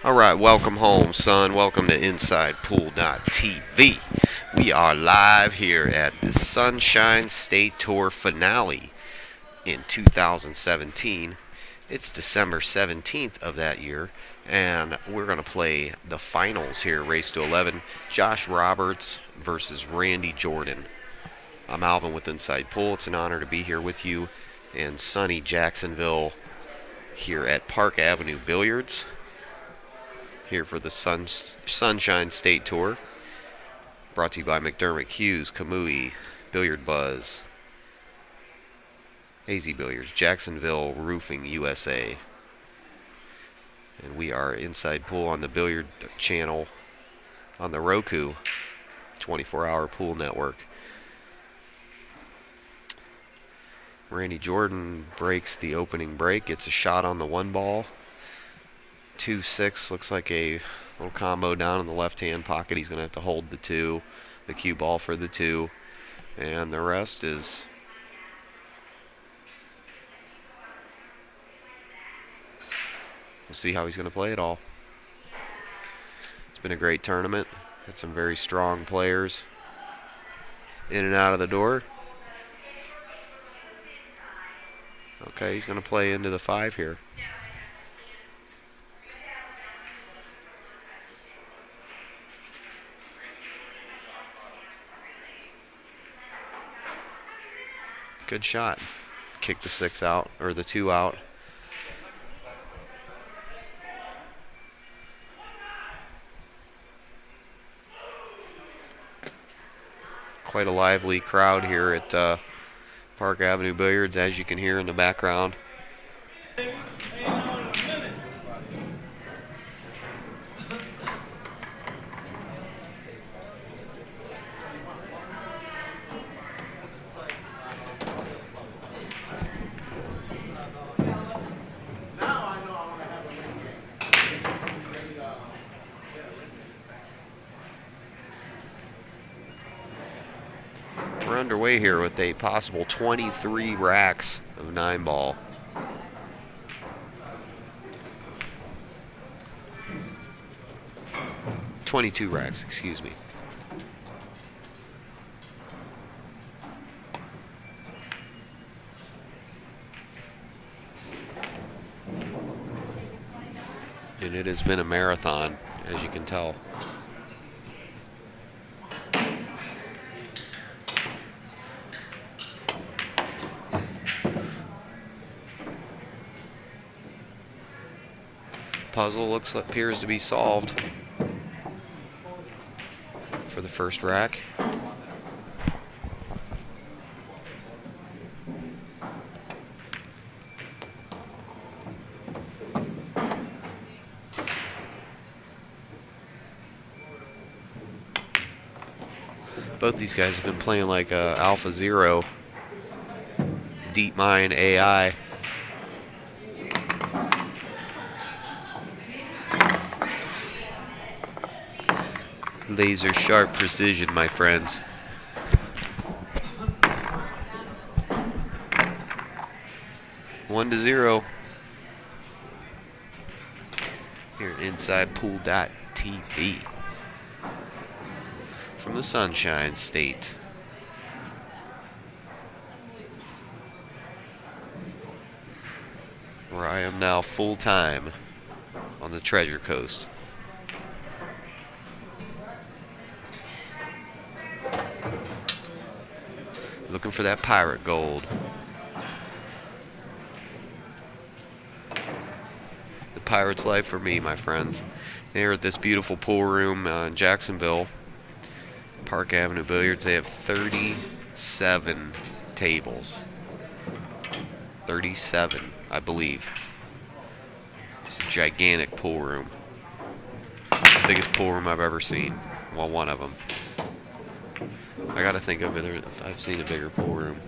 All right, welcome home, son. Welcome to InsidePool.tv. We are live here at the Sunshine State Tour finale in 2017. It's December 17th of that year, and we're going to play the finals here, race to 11. Josh Roberts versus Randy Jordan. I'm Alvin with Inside Pool. It's an honor to be here with you in sunny Jacksonville here at Park Avenue Billiards, here for the Sunshine State Tour, brought to you by McDermott Hughes, Kamui, Billiard Buzz, AZ Billiards, Jacksonville Roofing USA. And we are Inside Pool on the Billiard channel on the ROKU 24-hour pool network. Randy Jordan breaks the opening break, gets a shot on the one ball. 2-6 looks like a little combo down in the left-hand pocket. He's going to have to hold the 2, the cue ball for the 2, and the rest is we'll see how he's going to play it all. It's been a great tournament. Got some very strong players in and out of the door. Okay, he's going to play into the 5 here. Good shot. Kick the 6 out, or the 2 out. Quite a lively crowd here at Park Avenue Billiards, as you can hear in the background. We're underway here with a possible 23 racks of 9-ball. $22 racks, excuse me. And it has been a marathon, as you can tell. Puzzle appears to be solved for the first rack. Both these guys have been playing like Alpha Zero, Deep Mind AI. Laser sharp precision, my friends. One to 0. Here at InsidePool.tv from the Sunshine State. Where I am now full-time on the Treasure Coast. Looking for that pirate gold. The pirate's life for me, my friends. Here at this beautiful pool room in Jacksonville, Park Avenue Billiards, they have 37 tables. 37, I believe. It's a gigantic pool room. It's the biggest pool room I've ever seen. Well, one of them. I gotta think of it if I've seen a bigger pool room.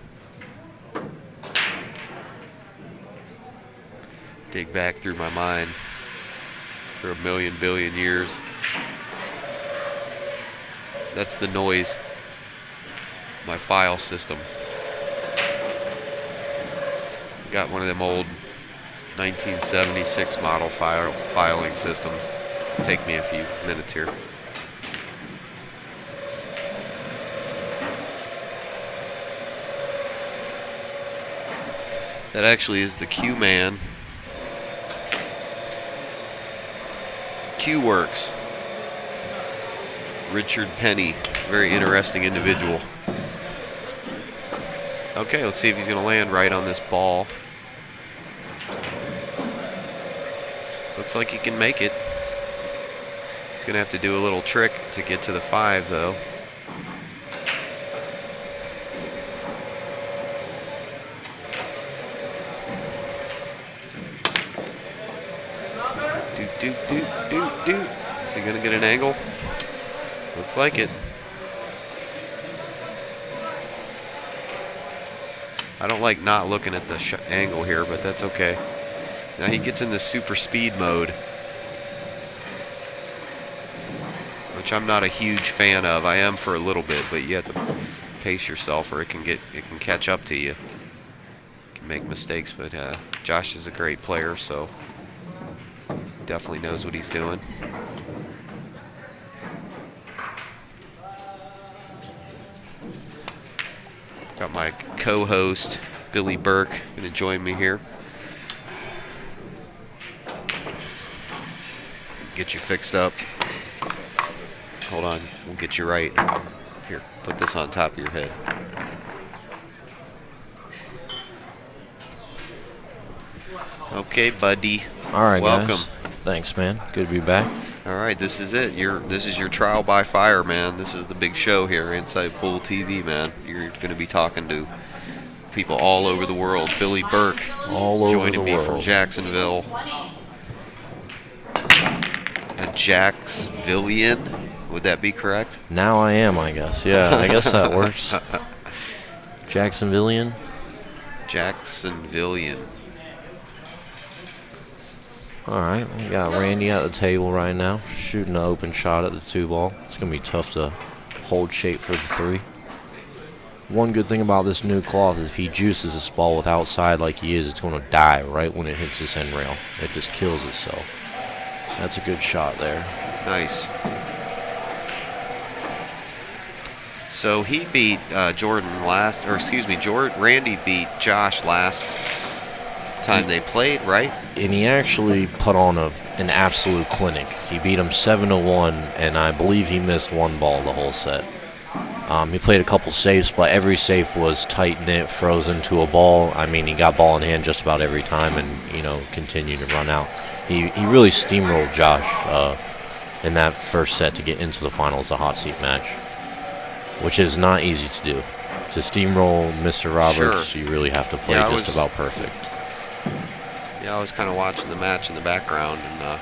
Dig back through my mind for a million billion years. That's the noise. My file system. Got one of them old 1976 model filing systems. take me a few minutes here. That actually is the Q man. Q Works. Richard Penny, very interesting individual. Okay, let's see if he's going to land right on this ball. Looks like he can make it. He's going to have to do a little trick to get to the 5, though. Doot. Is he going to get an angle? Looks like it. I don't like not looking at the angle here, but that's okay. Now he gets in the super speed mode, which I'm not a huge fan of. I am for a little bit, but you have to pace yourself or it can catch up to you. You can make mistakes, but Josh is a great player, so definitely knows what he's doing. Got my co-host, Billy Burke, going to join me here. Get you fixed up. Hold on, we'll get you right. Here, put this on top of your head. Okay, buddy. All right, welcome. Guys. Thanks, man. Good to be back. All right, this is it. This is your trial by fire, man. This is the big show here, Inside Pool TV, man. You're going to be talking to people all over the world. Billy Burke, joining me from Jacksonville. A Jacksvillian, would that be correct? Now I am, I guess. Yeah, I guess that works. Jacksonvillian. Jacksonvillian. All right, we got Randy at the table right now, shooting an open shot at the 2-ball. It's going to be tough to hold shape for the 3. One good thing about this new cloth is if he juices this ball with outside like he is, it's going to die right when it hits this end rail. It just kills itself. That's a good shot there. Nice. So he beat Randy beat Josh last time they played, right? And he actually put on an absolute clinic. He beat him 7-1, and I believe he missed 1 ball the whole set. He played a couple saves, but every save was tight-knit, frozen to a ball. I mean, he got ball in hand just about every time and, continued to run out. He really steamrolled Josh in that first set to get into the finals, a hot seat match, which is not easy to do. To steamroll Mr. Roberts, sure. You really have to play just about perfect. Yeah, I was kind of watching the match in the background, and I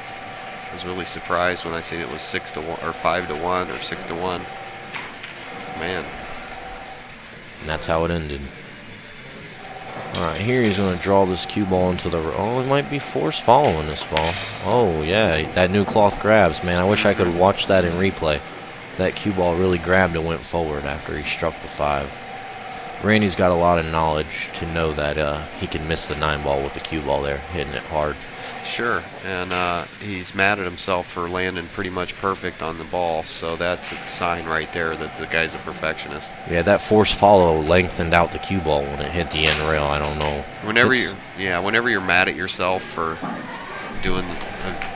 was really surprised when I seen it was 6-1 or 5-1 or 6-1. Man. And that's how it ended. All right, here he's going to draw this cue ball into the... Oh, he might be force following this ball. Oh, yeah, that new cloth grabs. Man, I wish I could watch that in replay. That cue ball really grabbed and went forward after he struck the 5. Randy's got a lot of knowledge to know that he can miss the 9 ball with the cue ball there, hitting it hard. Sure, and he's mad at himself for landing pretty much perfect on the ball, so that's a sign right there that the guy's a perfectionist. Yeah, that force follow lengthened out the cue ball when it hit the end rail. I don't know. Whenever you're mad at yourself for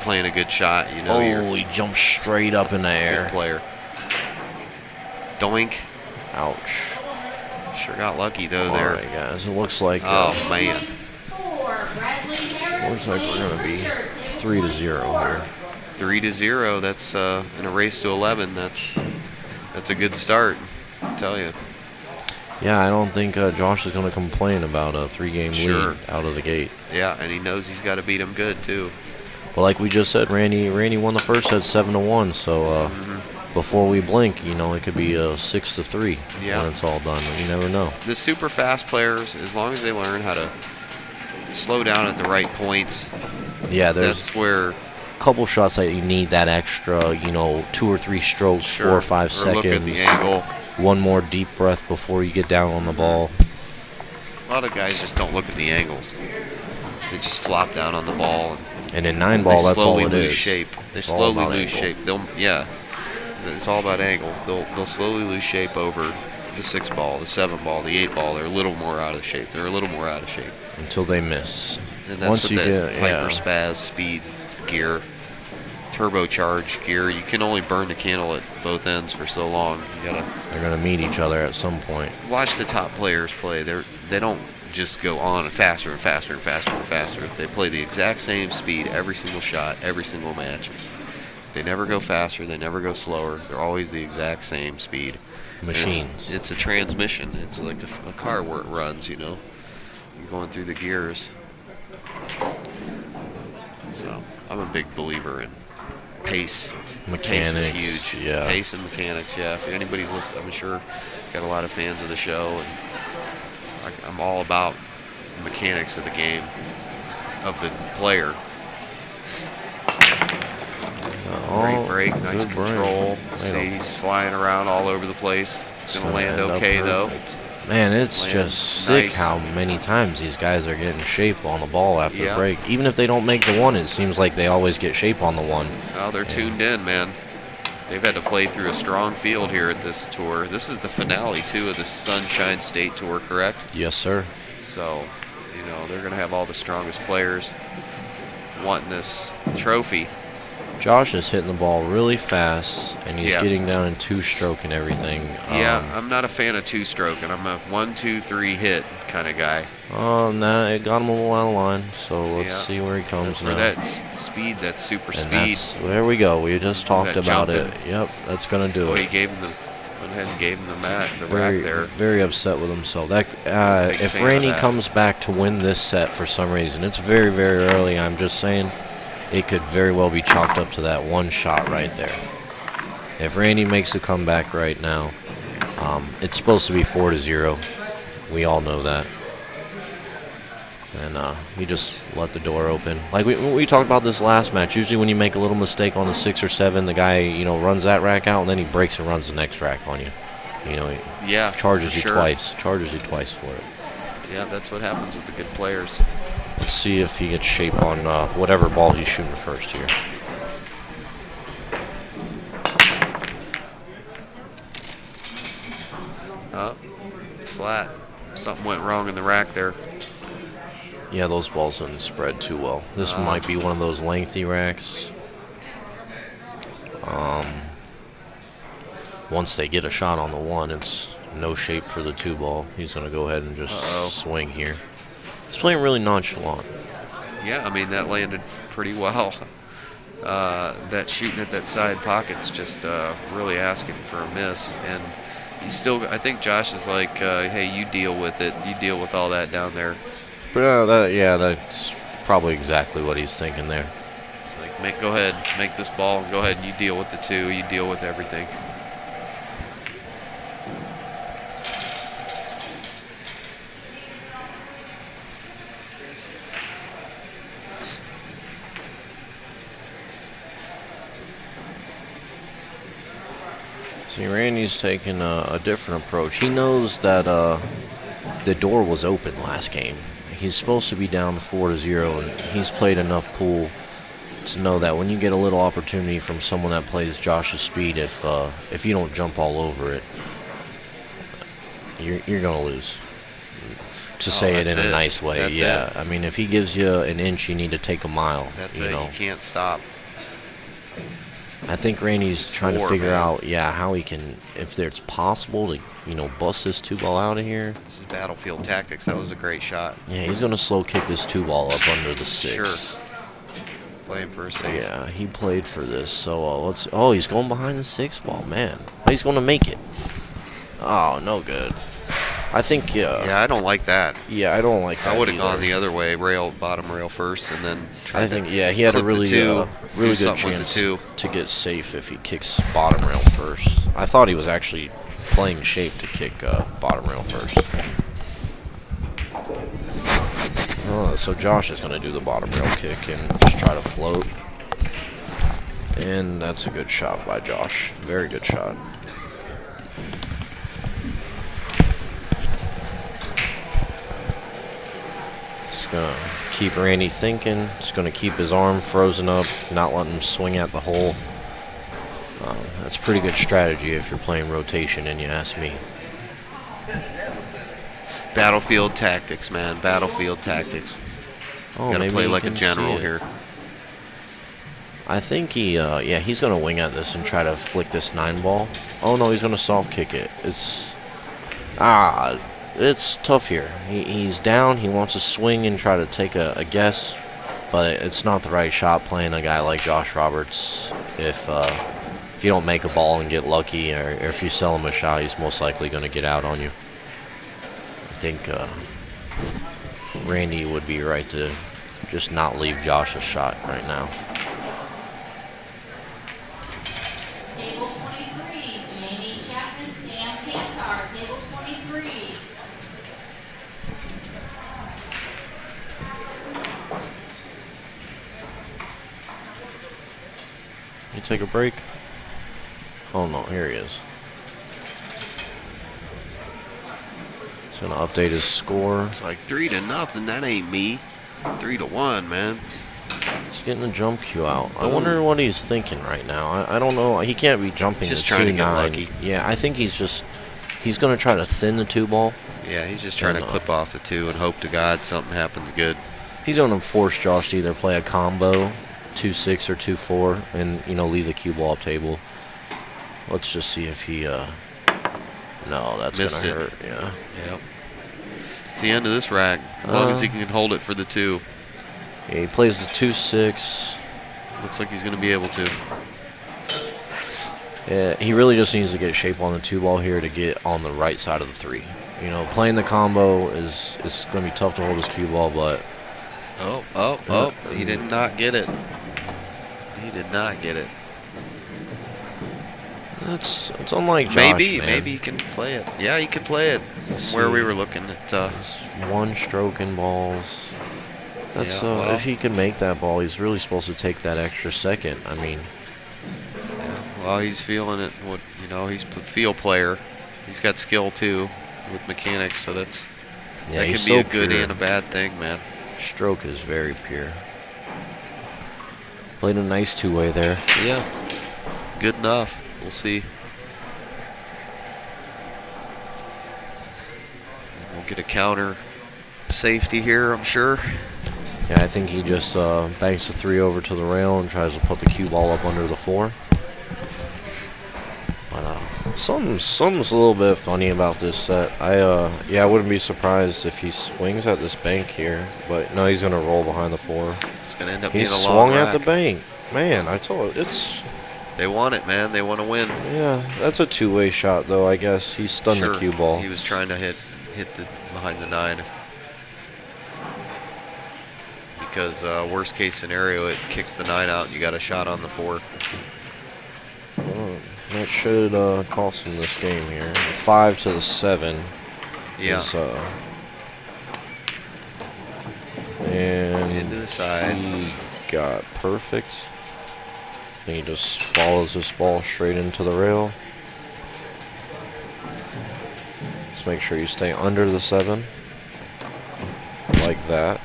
playing a good shot, he jumped straight up in the air. Good player. Doink. Ouch. Sure got lucky though there. All right, guys. It looks like. Oh man. Looks like we're gonna be 3-0 here. 3-0. That's in a race to 11. That's a good start. I'll tell you. Yeah, I don't think Josh is gonna complain about a 3-game lead out of the gate. Yeah, and he knows he's got to beat him good too. Well, like we just said, Randy won the first set 7-1. So. Before we blink, it could be 6-3 when it's all done. You never know. The super fast players, as long as they learn how to slow down at the right points, that's where a couple shots that you need that extra, 2 or 3 strokes, 4 or 5 seconds. Look at the angle. One more deep breath before you get down on the ball. A lot of guys just don't look at the angles. They just flop down on the ball. And in 9-ball, that's all it lose is. shape. They It's all slowly about lose angle. shape. It's all about angle. They'll slowly lose shape over the 6-ball, the 7-ball, the 8-ball. They're a little more out of shape. Until they miss. And that's Once what you that get, hyper spaz speed gear, turbocharged gear. You can only burn the candle at both ends for so long. They're gonna meet each other at some point. Watch the top players play. They don't just go on faster and faster and faster and faster. They play the exact same speed every single shot, every single match. They never go faster. They never go slower. They're always the exact same speed. Machines. It's a transmission. It's like a car where it runs, you know. You're going through the gears. So I'm a big believer in pace. Mechanics. Pace is huge. Yeah. Pace and mechanics, yeah. If anybody's listening, I'm sure got a lot of fans of the show. And I'm all about mechanics of the game, of the player. Great break, nice control. See, he's flying around all over the place. It's going to land okay, though. Man, it's just sick how many times these guys are getting shape on the ball after the break. Even if they don't make the one, it seems like they always get shape on the one. Well, they're tuned in, man. They've had to play through a strong field here at this tour. This is the finale, too, of the Sunshine State Tour, correct? Yes, sir. So, you know, they're going to have all the strongest players wanting this trophy. Josh is hitting the ball really fast, and he's getting down in two-stroke and everything. Yeah, I'm not a fan of two-stroke, and I'm a 1-2-3 hit kind of guy. Oh, nah, it got him a little out of line, so let's see where he comes now. For that speed, that super speed. There we go. We just talked about it. Yep, that's going to do it. He gave him went ahead and gave him the rack there. Very upset with himself. If Randy comes back to win this set for some reason, it's very, very early, I'm just saying, it could very well be chalked up to that one shot right there. If Randy makes a comeback right now, it's supposed to be 4-0. We all know that. And he just let the door open. Like we talked about this last match. Usually when you make a little mistake on the 6 or 7, the guy, runs that rack out, and then he breaks and runs the next rack on you. He charges you twice. Charges you twice for it. Yeah, that's what happens with the good players. Let's see if he gets shape on whatever ball he's shooting first here. Flat. Something went wrong in the rack there. Yeah, those balls didn't spread too well. This might be one of those lengthy racks. Once they get a shot on the 1, it's no shape for the 2 ball. He's going to go ahead and just swing here. He's playing really nonchalant. Yeah, I mean, that landed pretty well. That shooting at that side pocket's just really asking for a miss. And he's still, I think Josh is like, hey, you deal with it. You deal with all that down there. That's probably exactly what he's thinking there. It's like, go ahead, make this ball, and go ahead and you deal with the 2. You deal with everything. See, Randy's taking a different approach. He knows that the door was open last game. He's supposed to be down 4-0, and he's played enough pool to know that when you get a little opportunity from someone that plays Josh's speed, if you don't jump all over it, you're going to lose. To say it in a nice way, I mean, if he gives you an inch, you need to take a mile. That's it. You can't stop. I think Randy's trying to figure out, how he can, if it's possible to, bust this 2 ball out of here. This is battlefield tactics. That was a great shot. Yeah, he's going to slow kick this 2 ball up under the 6. Sure. Playing for a safe. Yeah, he played for this. So he's going behind the 6 ball, man. He's going to make it. Oh, no good. I think, yeah, I don't like that. Yeah, I don't like that. I would have gone the other way, bottom rail first, and then he had a really good chance to get safe if he kicks bottom rail first. I thought he was actually playing shape to kick bottom rail first. So Josh is going to do the bottom rail kick and just try to float. And that's a good shot by Josh. Very good shot. He's going to keep Randy thinking. He's going to keep his arm frozen up, not letting him swing at the hole. That's pretty good strategy if you're playing rotation, and you ask me. Battlefield tactics, man. Battlefield tactics. Oh, Got to play like a can general see it. here. I think he's going to wing at this and try to flick this 9 ball. Oh, no, he's going to soft kick it. It's tough here. He's down. He wants to swing and try to take a guess, but it's not the right shot playing a guy like Josh Roberts. If you don't make a ball and get lucky, or if you sell him a shot, he's most likely going to get out on you. I think Randy would be right to just not leave Josh a shot right now. Table 23, Jamie Chapman, Sam Cantar. Table 23. You take a break? Oh no, here he is. He's gonna update his score. It's like 3-0. That ain't me. 3-1, man. He's getting the jump cue out. I wonder what he's thinking right now. I don't know. He can't be jumping He's just the trying to 2-9. get lucky. Yeah, I think he's gonna try to thin the 2 ball. Yeah, he's just trying to clip off the 2 and hope to God something happens good. He's gonna force Josh to either play a combo, 2-6 or 2-4, and leave the cue ball up table. Let's just see if he. No, that's Missed gonna it. hurt. Yeah. Yep. It's the end of this rack. As long as he can hold it for the 2. Yeah, he plays the 2-6. Looks like he's going to be able to. Yeah, he really just needs to get shape on the 2 ball here to get on the right side of the 3. Playing the combo is going to be tough to hold his cue ball, but. Oh. He did not get it. He did not get it. It's unlike Josh, Maybe man. he can play it. Yeah, he can play it. Where we were looking at. It's 1 stroke in balls. That's Yeah, well. if he can make that ball, he's really supposed to take that extra second. I mean, Yeah, well, he's feeling it. He's a feel player. He's got skill too with mechanics, so that can he's be so a good pure. and a bad thing, man. Stroke is very pure. Played a nice 2-way there. Yeah, good enough. We'll see. We'll get a counter safety here, I'm sure. Yeah, I think he just banks the 3 over to the rail and tries to put the cue ball up under the 4. But something's a little bit funny about this set. I wouldn't be surprised if he swings at this bank here, but no, he's gonna roll behind the 4. It's gonna end up He being a long swung at rack. the bank. Man, I told it's. They want it, man. They want to win. Yeah, that's a 2-way shot, though. I guess he stunned Sure, the cue ball. He was trying to hit the behind the 9. Because worst case scenario, it kicks the 9 out. You got a shot on the 4. That should cost him this game here. 5 to the 7. Yeah. Is, and Into the side. he got perfect. And he just follows this ball straight into the rail. Just make sure you stay under the 7. Like that.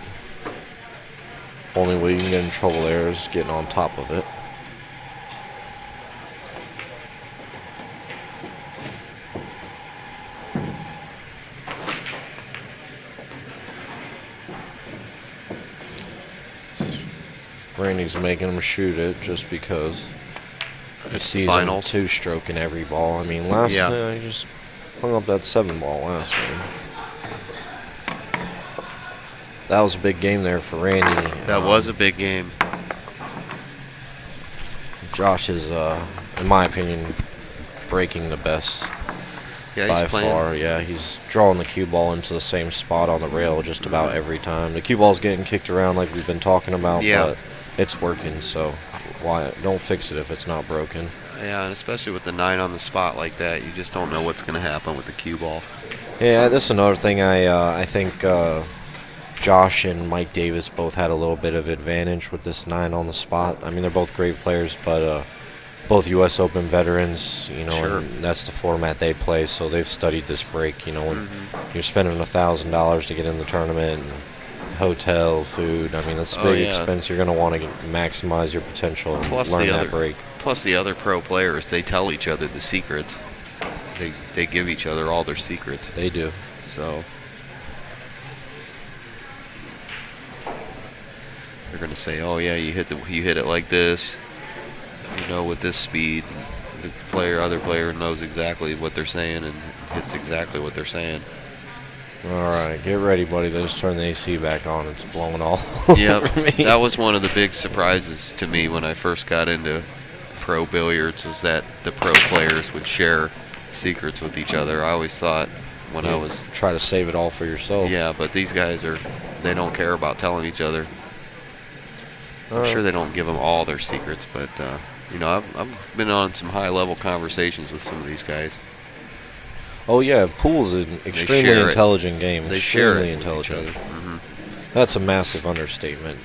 Only way you can get in trouble there is getting on top of it. Randy's making him shoot it just because he It's sees the him finals. 2-stroke in every ball. I mean, last Yeah. he just hung up that 7 ball last game. That was a big game there for Randy. That was a big game. Josh is, in my opinion, breaking the best Yeah, by he's playing. far. Yeah, he's drawing the cue ball into the same spot on the rail just about every time. The cue ball's getting kicked around like we've been talking about, Yeah. but it's working, so why don't fix it if it's not broken. Yeah, and especially with the 9 on the spot like that, you just don't know what's going to happen with the cue ball. Yeah, that's another thing. I think Josh and Mike Davis both had a little bit of advantage with this 9 on the spot. I mean, they're both great players, but both U.S. Open veterans, Sure. and that's the format they play, so they've studied this break. When you're spending $1,000 to get in the tournament, and hotel, food. I mean, that's a Oh, big yeah. expense. You're going to want to maximize your potential and Plus learn the that other break. Plus the other pro players, they tell each other the secrets. They give each other all their secrets. They do. So they're gonna say, "Oh yeah, you hit it like this, with this speed." The other player knows exactly what they're saying and hits exactly what they're saying. All right, get ready, buddy. They just turned the AC back on. It's blowing all Yep, over me. that was one of the big surprises to me when I first got into pro billiards, was that the pro players would share secrets with each other. I always thought when I was try to save it all for yourself. yeah, but these guys they don't care about telling each other. I'm sure they don't give them all their secrets, but I've been on some high-level conversations with some of these guys. Oh yeah, pool's an extremely share it. intelligent game. They share Extremely it with each intelligent. other. Mm-hmm. That's a massive understatement.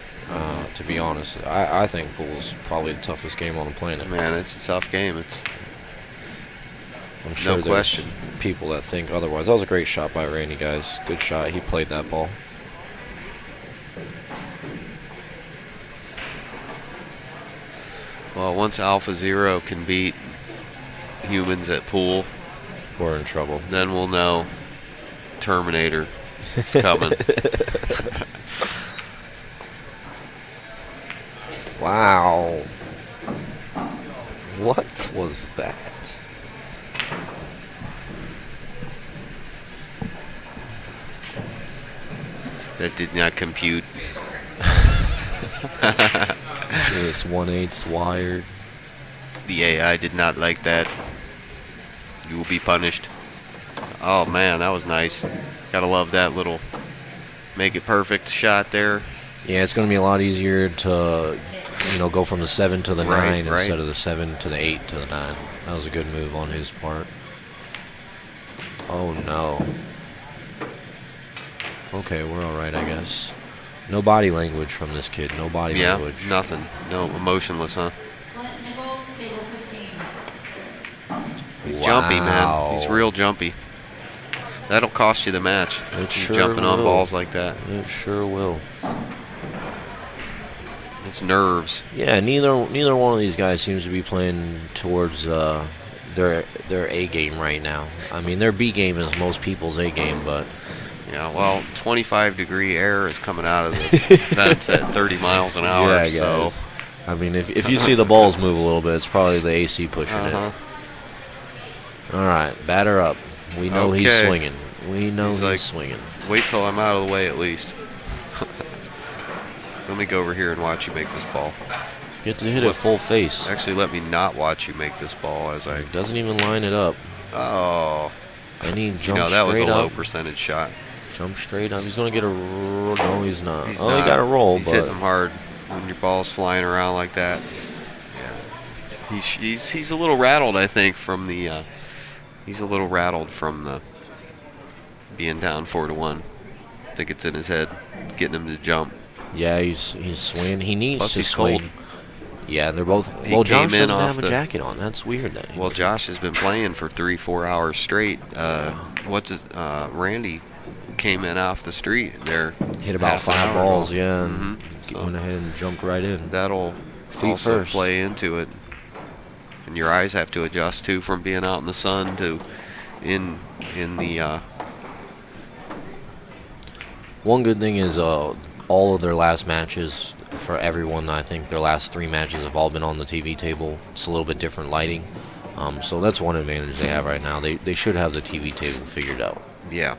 To be honest, I think pool's probably the toughest game on the planet. Man, it's a tough game. I'm sure no there's question. people that think otherwise. That was a great shot by Randy, guys. Good shot. He played that ball. Well, once Alpha Zero can beat humans at pool, We're in trouble. then we'll know Terminator is coming. Wow. What was that? That did not compute. So this 1/8's wired. The AI did not like that. You will be punished. Oh man, that was nice. Gotta love that little make it perfect shot there. Yeah, it's going to be a lot easier to, go from the 7 to the 9 Right. instead of the 7 to the 8 to the 9. That was a good move on his part. Oh no. Okay, we're all right, I guess. No body language from this kid. No body Yeah, language. nothing. No, emotionless, huh? Clint Nichols, table 15. He's jumpy, man. Wow. He's real jumpy. That'll cost you the match. It You're sure jumping on will. balls like that. It sure will. It's nerves. Yeah, neither one of these guys seems to be playing towards their A game right now. I mean, their B game is most people's A game, but Yeah, well, 25-degree air is coming out of the vents at 30 miles an hour. yeah, so guys. I mean, if you see the balls move a little bit, it's probably the AC pushing Uh-huh. it. All right, batter up. We know he's Okay. swinging. We know He's he's like- swinging. wait till I'm out of the way at least. Let me go over here and watch you make this ball. Get to hit it full face. Actually, let me not watch you make this ball as I. Doesn't even line it up. Oh, And he jumps that was a straight low up. percentage shot. Jump straight up. He going to get a roll. No, he's not. He's He not. got a roll, He's but hitting them hard when your ball's flying around like that. Yeah, he's a little rattled. I think from the. He's a little rattled from the being down 4-1. I think it's in his head, getting him to jump. yeah, he's swinging. He needs Plus to he's swing. cold. Yeah, they're both. He Well, came Josh in doesn't off have a the- jacket on. That's weird. That Well, Josh has been playing for 3-4 hours straight. Randy came in off the street there. hit about half an 5 hour balls. ago. Yeah, and Mhm. So went ahead and jumped right in. that'll Feet also first. play into it. And your eyes have to adjust too, from being out in the sun to in the. One good thing is all of their last matches for everyone. I think their last 3 matches have all been on the TV table. It's a little bit different lighting. So that's one advantage they have right now. They should have the TV table figured out. Yeah,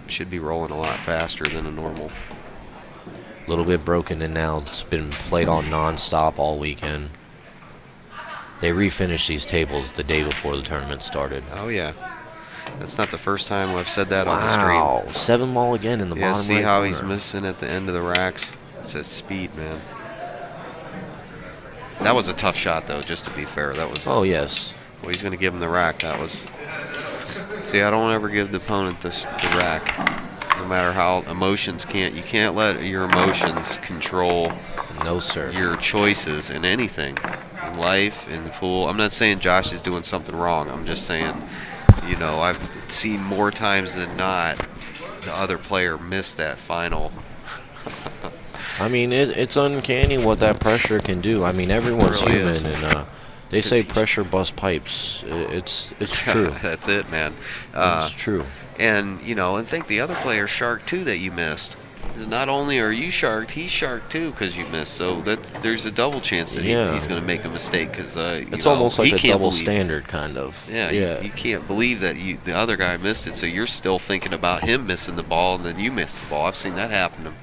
should be rolling a lot faster than a normal. A little bit broken in now. It's been played on non-stop all weekend. They refinished these tables the day before the tournament started. Oh yeah, that's not the first time I've said that on the stream. Wow, 7 ball again in the Yeah, bottom see right how corner. he's missing at the end of the racks? It's at speed, man. That was a tough shot, though, just to be fair. That was. Oh, yes. Well, he's going to give him the rack. That was. See, I don't ever give the opponent the rack. No matter how emotions can't. You can't let your emotions control No, sir. your choices in anything. In life, in the pool. I'm not saying Josh is doing something wrong. I'm just saying, I've seen more times than not the other player miss that final I mean, it's uncanny what that pressure can do. I mean, everyone's really human, is. and they say pressure busts pipes. It's true. That's it, man. It's true. And and think the other player shark too that you missed. Not only are you sharked, he's sharked too because you missed. So there's a double chance that he's going to make a mistake because it's almost like he a can't double believe, standard kind of. Yeah, you can't believe that the other guy missed it. So you're still thinking about him missing the ball, and then you miss the ball. I've seen that happen.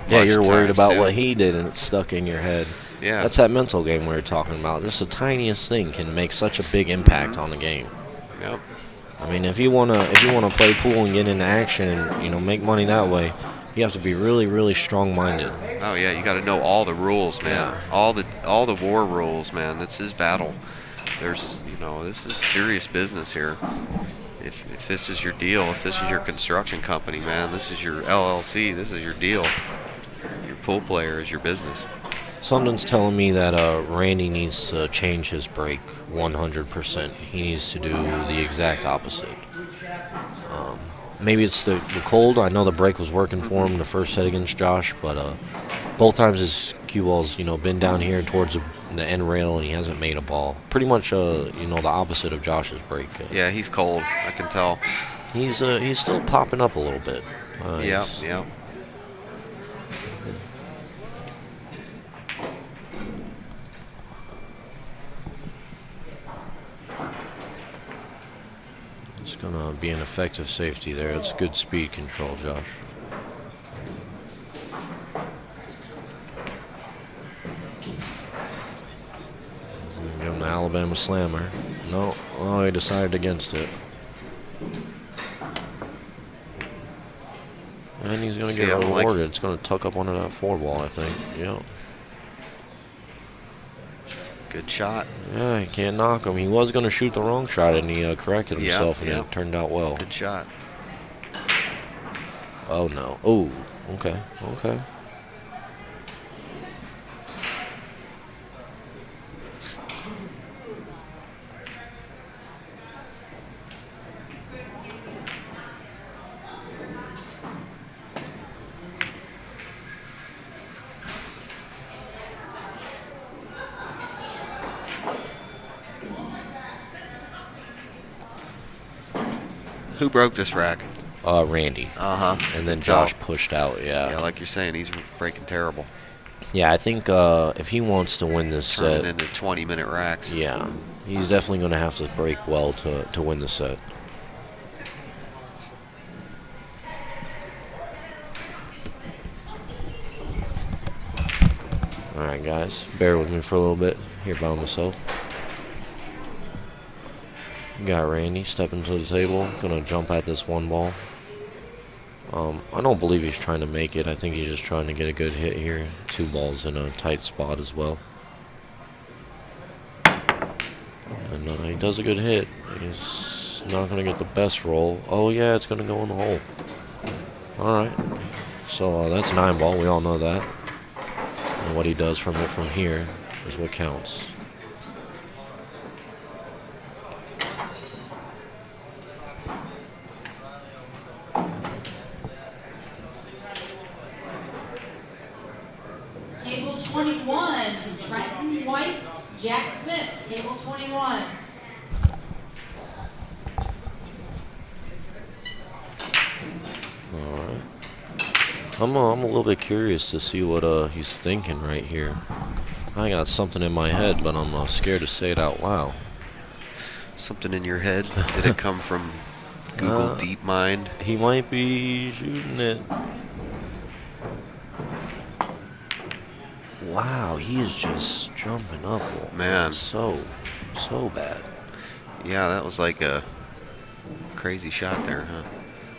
Yeah, you're worried times, about too. what he did, and it's stuck in your head. Yeah, That's that mental game we were talking about. Just the tiniest thing can make such a big impact on the game. Yep. I mean, if you wanna play pool and get into action and make money that way, you have to be really, really strong-minded. Oh yeah, you got to know all the rules, man. Yeah. All the war rules, man. This is battle. There's this is serious business here. If this is your deal, if this is your construction company, man, this is your LLC, this is your deal. Your pool player is your business. Something's telling me that Randy needs to change his break 100%. He needs to do the exact opposite. Maybe it's the cold. I know the break was working for him the first set against Josh, but both times his cue ball's been down here towards the end rail, and he hasn't made a ball. Pretty much the opposite of Josh's break. Yeah, he's cold. I can tell. He's still popping up a little bit. Yeah. It's gonna be an effective safety there. It's good speed control, Josh. Give him the Alabama slammer. No, oh, he decided against it. And he's gonna get rewarded. It's gonna tuck up under that 4-ball, I think. Yeah. Good shot. Yeah, he can't knock him. He was going to shoot the wrong shot, and he corrected himself, and it turned out well. Good shot. Oh, no. Oh, okay. Who broke this rack? Randy. And then Josh pushed out, Yeah, like you're saying, he's breaking terrible. Yeah, I think if he wants to win this set... Turn it into 20-minute racks. Yeah, he's definitely going to have to break well to win the set. Alright, guys, bear with me for a little bit here by myself. Got Randy stepping to the table, gonna jump at this 1 ball. I don't believe he's trying to make it. I think he's just trying to get a good hit here. 2 balls in a tight spot as well. And he does a good hit. He's not gonna get the best roll. Oh yeah, it's gonna go in the hole. Alright. So that's 9 ball, we all know that. And what he does from here is what counts. Table 21, Trenton White, Jack Smith, table 21. All right. I'm a little bit curious to see what he's thinking right here. I got something in my head, but I'm scared to say it out loud. Something in your head? Did it come from Google DeepMind? He might be shooting it. Wow, he is just jumping up. Man. So bad. Yeah, that was like a crazy shot there, huh?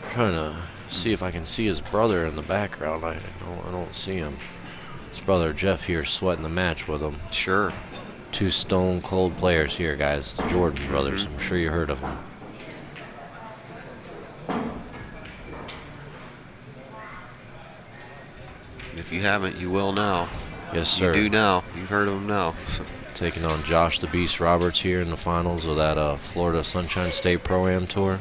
I'm trying to see if I can see his brother in the background. I don't see him. His brother Jeff here sweating the match with him. Sure. 2 stone cold players here, guys. The Jordan brothers. I'm sure you heard of them. If you haven't, you will now. Yes, sir. You do now. You've heard of them now. Taking on Josh the Beast Roberts here in the finals of that Florida Sunshine State Pro-Am Tour.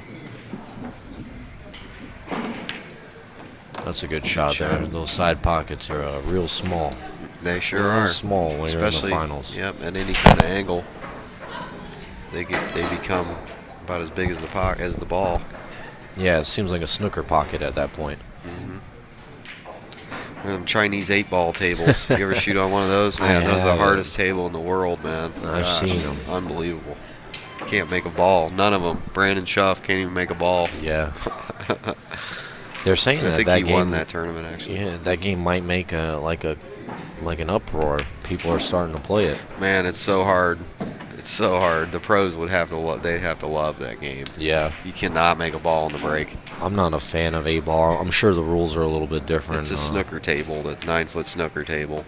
That's a good shot shot. there. Those side pockets are real small. They sure Real are. small when Especially, you're in the finals. Yep, at any kind of angle, they become about as big as the ball. Yeah, it seems like a snooker pocket at that point. Chinese 8-ball tables. You ever shoot on one of those? Man, those are the hardest table in the world, man. I've seen them. Unbelievable. Can't make a ball. None of them. Brandon Schuff can't even make a ball. Yeah. They're saying I think that he game won that tournament, actually. Yeah, that game might make like an uproar. People are starting to play it. Man, it's so hard. It's so hard. The pros would have to. They'd have to love that game. Yeah. You cannot make a ball in the break. I'm not a fan of 8-ball. I'm sure the rules are a little bit different. It's a snooker table, the 9-foot snooker table.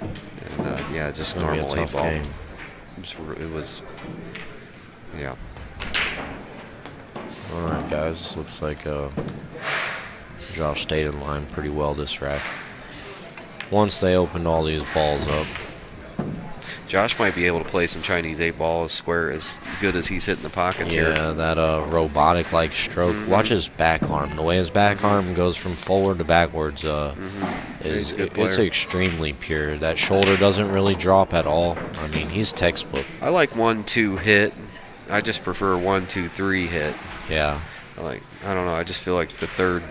And yeah, just It's gonna be a normal tough 8-ball. game. It was. Yeah. All right, guys. Looks like Josh stayed in line pretty well this rack. Once they opened all these balls up. Josh might be able to play some Chinese 8-ball as good as he's hitting the pockets here. Yeah, that robotic-like stroke. Watch his back arm. The way his back arm goes from forward to backwards He's a good it's player. extremely pure. That shoulder doesn't really drop at all. I mean, he's textbook. I like 1-2 hit. I just prefer 1-2-3 hit. Yeah. I don't know. I just feel like the third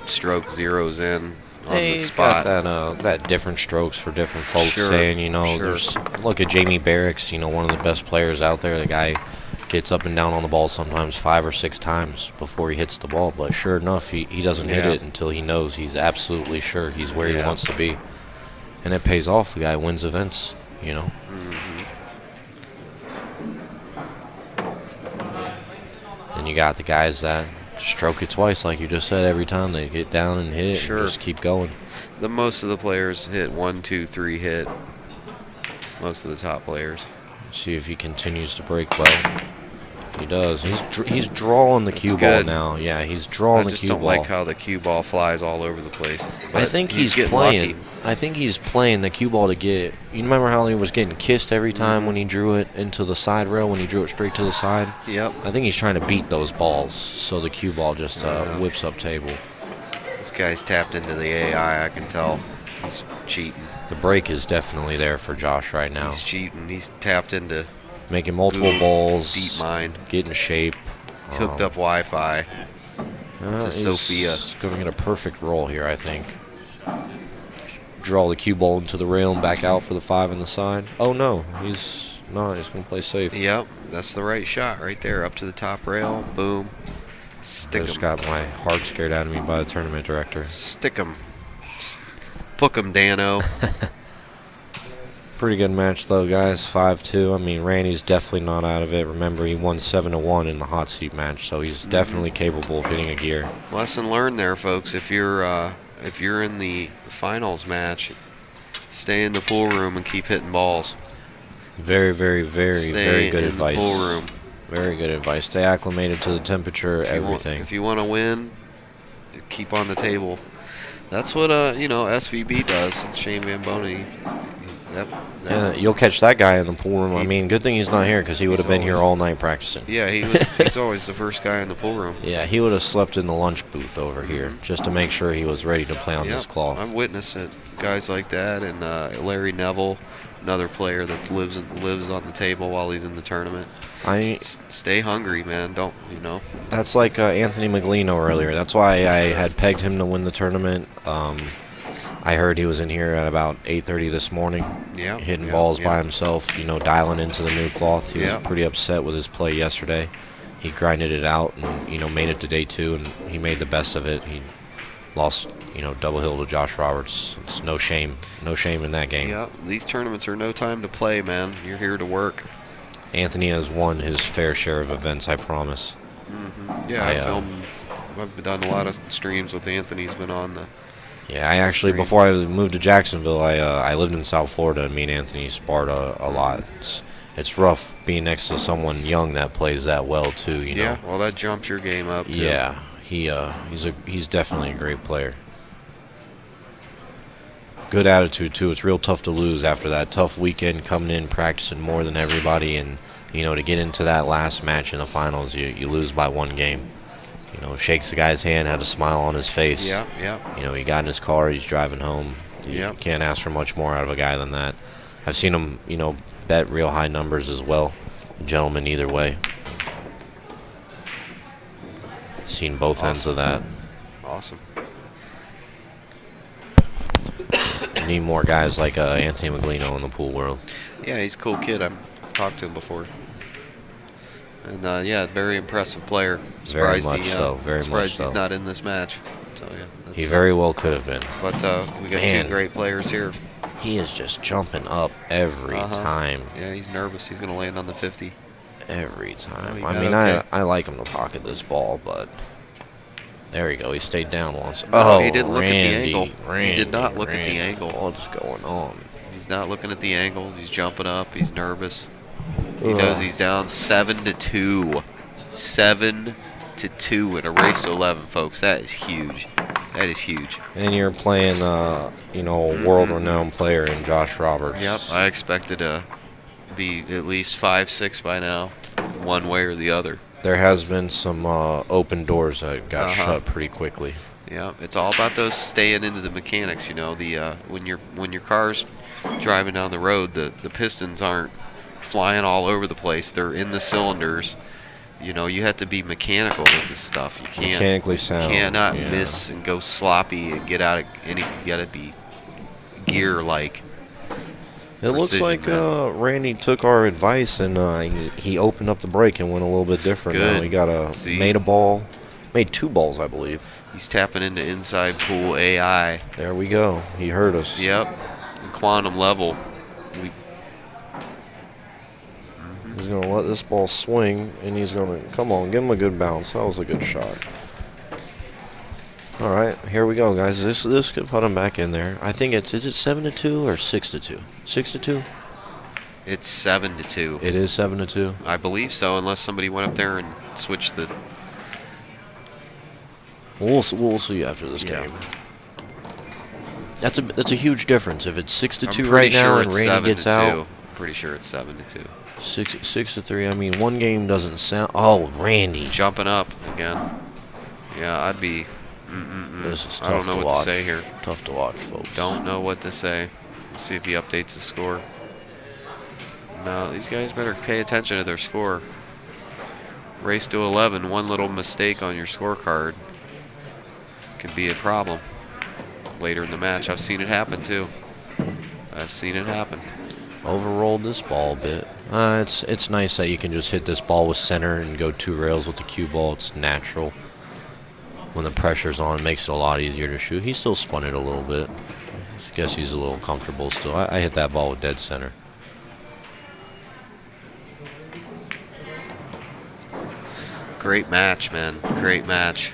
stroke zeroes in on Hey, the you spot. got that different strokes for different folks. Sure, Saying, sure. there's look at Jamie Barracks, one of the best players out there. The guy gets up and down on the ball sometimes 5 or 6 times before he hits the ball. But sure enough, he doesn't hit Yeah. it until he knows he's absolutely sure he's where he Yeah. wants to be. And it pays off. The guy wins events, And you got the guys that stroke it twice, like you just said, every time they get down and hit it Sure. and just keep going. Most of the players hit 1-2-3 hit. Most of the top players. See if he continues to break well. He does. He's drawing the cue ball good. now. Yeah, he's drawing the I just cue don't ball. like how the cue ball flies all over the place. I But think he's getting playing. lucky. I think he's playing the cue ball to get. You remember how he was getting kissed every time when he drew it into the side rail, when he drew it straight to the side? Yep. I think he's trying to beat those balls, so the cue ball just whips up table. This guy's tapped into the AI. I can tell. He's cheating. The break is definitely there for Josh right now. He's cheating. He's tapped into Making multiple balls, deep mind. getting shape. He's hooked up Wi-Fi. It's a He's Sophia. going to get a perfect roll here, I think. Draw the cue ball into the rail and back out for the 5 in the side. Oh, no. He's not. He's going to play safe. Yep, that's the right shot right there. Up to the top rail. Boom. I Stick just 'em. got my heart scared out of me by the tournament director. Stick 'em. Book 'em, Dano. Pretty good match, though, guys. 5-2. I mean, Randy's definitely not out of it. Remember, he won 7-1 in the hot seat match, so he's definitely capable of hitting a gear. Lesson learned there, folks. If you're in the finals match, stay in the pool room and keep hitting balls. Very, very, very, Stay very good in advice. the pool room. Very good advice. Stay acclimated to the temperature, everything. If you want to win, keep on the table. That's what SVB does. Shane Van Bonen. Yeah, you'll catch that guy in the pool room. I mean, good thing he's not here because he would have been here always- all night practicing. Yeah, he's always the first guy in the pool room. Yeah, he would have slept in the lunch booth over here just to make sure he was ready to play on this Yep, cloth. I've witnessed it. Guys like that, and Larry Neville, another player that lives on the table while he's in the tournament. Stay hungry, man. Don't. That's like Anthony Maglino earlier. That's why I had pegged him to win the tournament. I heard he was in here at about 8:30 this morning, hitting balls by himself, dialing into the new cloth. He was pretty upset with his play yesterday. He grinded it out and, made it to day 2, and he made the best of it. He lost, double hill to Josh Roberts. It's no shame in that game. Yeah, these tournaments are no time to play, man. You're here to work. Anthony has won his fair share of events, I promise. Yeah, I've done a lot of streams with Anthony. He's been on the. Yeah, I actually, before I moved to Jacksonville, I lived in South Florida, and me and Anthony sparred a lot. It's rough being next to someone young that plays that well, too, Yeah, well, that jumps your game up, too. Yeah, he's definitely a great player. Good attitude, too. It's real tough to lose after that tough weekend, coming in, practicing more than everybody, and, to get into that last match in the finals, you lose by 1 game. You know, shakes the guy's hand, had a smile on his face. Yeah, yeah. You know, he got in his car, he's driving home. You Yeah. can't ask for much more out of a guy than that. I've seen him, you know, bet real high numbers as well. Gentlemen either way. Seen both ends of that. Awesome. Need more guys like Anthony Maglino in the pool world. Yeah, he's a cool kid. I've talked to him before. And yeah, very impressive player. Very Surprised much so. Very much surprised so. he's not in this match. So yeah, He that's, very well could have been. But we got Man. two great players here. He is just jumping up every time. Yeah, he's nervous. He's gonna land on the 50. Every time. he I got mean, okay. I like him to pocket this ball, but there you go. He stayed down once. No, Oh, he didn't look at the Randy, angle. He did not look at the Randy. angle. What's going on? He's not looking at the angles. He's jumping up. He's nervous. He Ugh. knows he's down 7-2. 7-2 in a race to 11, folks. That is huge. That is huge. And you're playing, you know, a world-renowned player in Josh Roberts. Yep, I expected to be at least 5-6 by now, one way or the other. There has been some open doors that got shut pretty quickly. Yeah, it's all about those staying into the mechanics. You know, the when your car's driving down the road, the pistons aren't flying all over the place. They're in the cylinders. You know, you have to be mechanical with this stuff. You can't Mechanically sound. cannot yeah. miss and go sloppy and get out of any. You got to be gear-like. It looks precision, like man. Randy took our advice and he opened up the break and went a little bit different. Good. Now he got See? made two balls, I believe. He's tapping into inside pool AI. There we go. He heard us. Yep, quantum level. He's going to let this ball swing, and he's going to, come on, give him a good bounce. That was a good shot. All right, here we go, guys. This could put him back in there. I think is it 7-2 or 6-2? 6-2? It's 7-2. It is 7-2. I believe so, unless somebody went up there and switched the. We'll see after this Yeah. game. That's a huge difference. If it's 6-2 I'm right pretty now sure and it's Randy gets 7-2. out, Pretty sure it's 7-2. 6-3. I mean, one game doesn't sound. Oh, Randy. Jumping up again. Yeah, I'd be. This is tough I don't know to what watch. to say here. Tough to watch, folks. Don't know what to say. Let's see if he updates the score. No, these guys better pay attention to their score. Race to 11. One little mistake on your scorecard could be a problem later in the match. I've seen it happen too. I've seen it happen. Overrolled this ball a bit. It's nice that you can just hit this ball with center and go two rails with the cue ball. It's natural. When the pressure's on, it makes it a lot easier to shoot. He still spun it a little bit. I guess he's a little comfortable still. I hit that ball with dead center. Great match, man. Great match.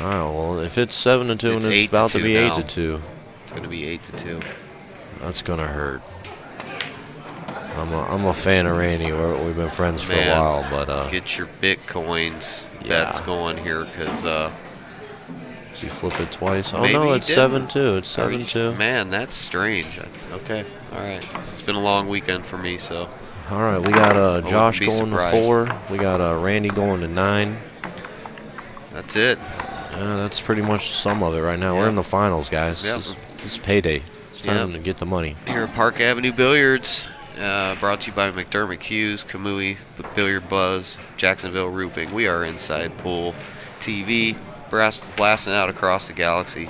All right, well, if it's 7-2 and It's it's about to 8-2 be now. 8-2, It's going to be 8-2. that's gonna hurt. I'm a fan of Randy. We've been friends for Man, a while, but Get your Bitcoins Yeah. bets going here, because does he flip it twice? Oh maybe no, he it's didn't. 7-2. It's 7-2. Man, that's strange. Okay, all right. It's been a long weekend for me, so All right, we got wouldn't Josh be going surprised. to 4. We got Randy going to 9. that's it. Yeah, that's pretty much some of it right now. We're Yep. in the finals, guys. Yep. It's payday. It's time Yep. to get the money. Here at Park Avenue Billiards, brought to you by McDermott Hughes, Kamui, Billiard Buzz, Jacksonville Roofing. We are Inside Pool TV, blasting out across the galaxy.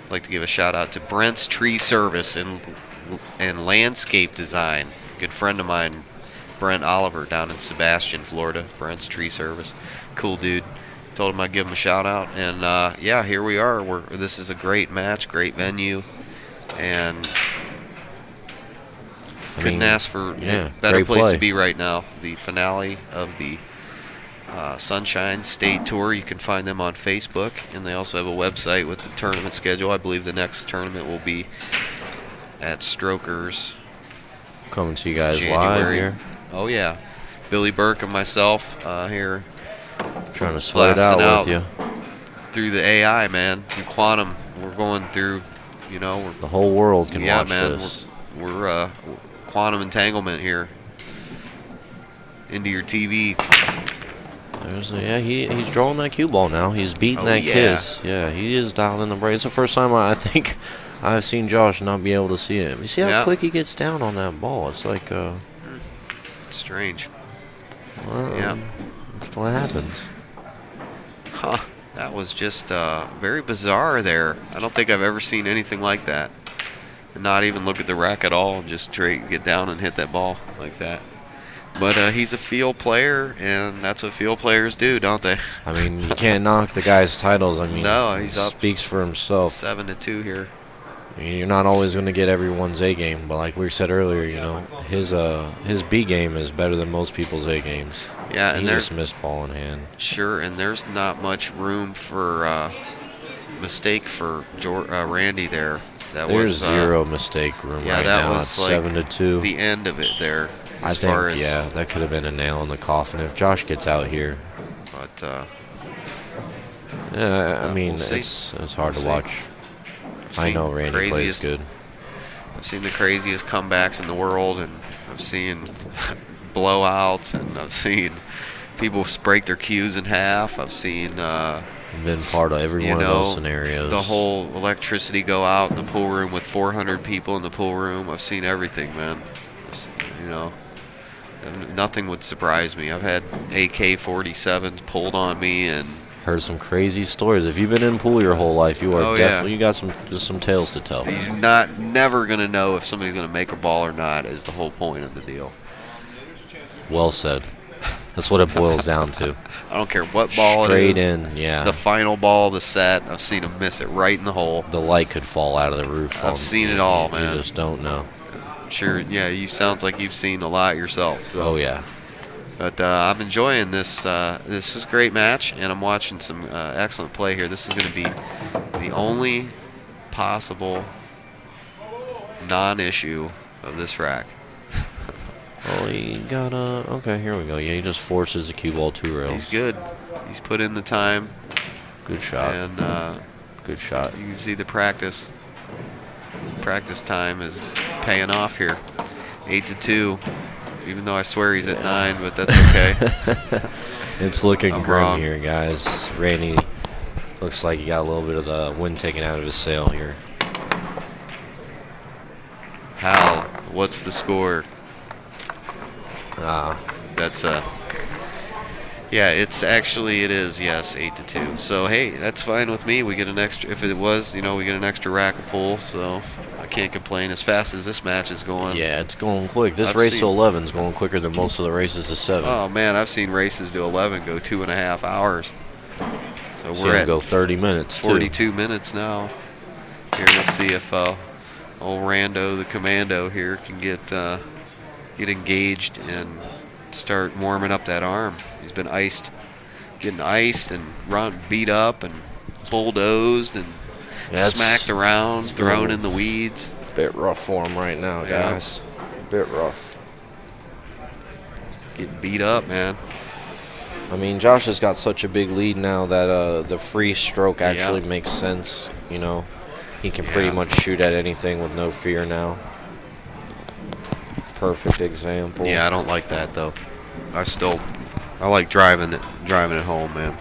I'd like to give a shout out to Brent's Tree Service and Landscape Design. Good friend of mine, Brent Oliver, down in Sebastian, Florida. Brent's Tree Service, cool dude. Told him I'd give him a shout out, and yeah, here we are. This is a great match, great venue, and couldn't ask for a better great place play. to be right now. The finale of the Sunshine State Tour. You can find them on Facebook, and they also have a website with the tournament schedule. I believe the next tournament will be at Strokers Coming to you guys live January. here. Oh yeah, Billy Burke and myself here Trying to sweat it out blasting with out. you. through the AI, man, through quantum. We're going through, we're The whole world can yeah, watch man. this. We're quantum entanglement here into your TV. Yeah, he's drawing that cue ball now. He's beating that yeah. kiss. Yeah, he is dialing the break. It's the first time I think I've seen Josh not be able to see it. You see how quick he gets down on that ball? It's like strange. Well, yeah, that's what happens. Huh. That was just very bizarre there. I don't think I've ever seen anything like that. And not even look at the rack at all, just straight get down and hit that ball like that. But he's a field player, and that's what field players do, don't they? I mean, you can't knock the guy's titles. I mean, no, he's up. Speaks for himself. 7-2 here. I mean, you're not always going to get everyone's A game, but like we said earlier, you know, his B game is better than most people's A games. Yeah, he just missed ball in hand. Sure, and there's not much room for mistake for Randy there. There's zero mistake room right now. Yeah, that was like 7-2. The end of it there. I think, yeah, that could have been a nail in the coffin if Josh gets out here. But yeah, I mean, it's hard to watch. I know Randy plays good. I've seen the craziest comebacks in the world, and I've seen blowouts, and I've seen people break their cues in half. I've seen been part of every one of those scenarios. The whole electricity go out in the pool room with 400 people in the pool room. I've seen everything, man. You know, nothing would surprise me. I've had AK-47s pulled on me and heard some crazy stories. If you've been in pool your whole life, you are definitely you got some tales to tell. You're never gonna know if somebody's gonna make a ball or not. Is the whole point of the deal. Well said. That's what it boils down to. I don't care what ball Straight it is. in, yeah. The final ball of the set, I've seen him miss it right in the hole. The light could fall out of the roof. I've seen it all, man. You just don't know. Sure, yeah. You sounds like you've seen a lot yourself. So. Oh yeah. But I'm enjoying this. This is a great match, and I'm watching some excellent play here. This is going to be the only possible non-issue of this rack. Oh, he got okay, here we go. Yeah, he just forces the cue ball 2 rails. He's good. He's put in the time. Good shot. And good shot. You can see the practice. Practice time is paying off here. 8-2. Even though I swear he's at 9, but that's okay. It's looking grim here, guys. Randy looks like he got a little bit of the wind taken out of his sail here. Hal, what's the score? That's yeah, it's actually, it is, yes, 8-2. So hey, that's fine with me. We get an extra, if it was, you know, we get an extra rack of pull, so I can't complain. As fast as this match is going. Yeah, it's going quick. This race to 11 is going quicker than most of the races to 7. Oh man, I've seen races to 11 go 2.5 hours. So we're at go 30 minutes. 42 minutes now. Here, we'll see if old Rando, the commando here, can get engaged and start warming up that arm. He's been getting iced and beat up and bulldozed and smacked around, thrown in the weeds. Bit rough for him right now, guys. Bit rough. Getting beat up, man. I mean, Josh has got such a big lead now that the free stroke actually makes sense. You know, he can pretty much shoot at anything with no fear now. Perfect example. Yeah, I don't like that though. I like driving it home, man.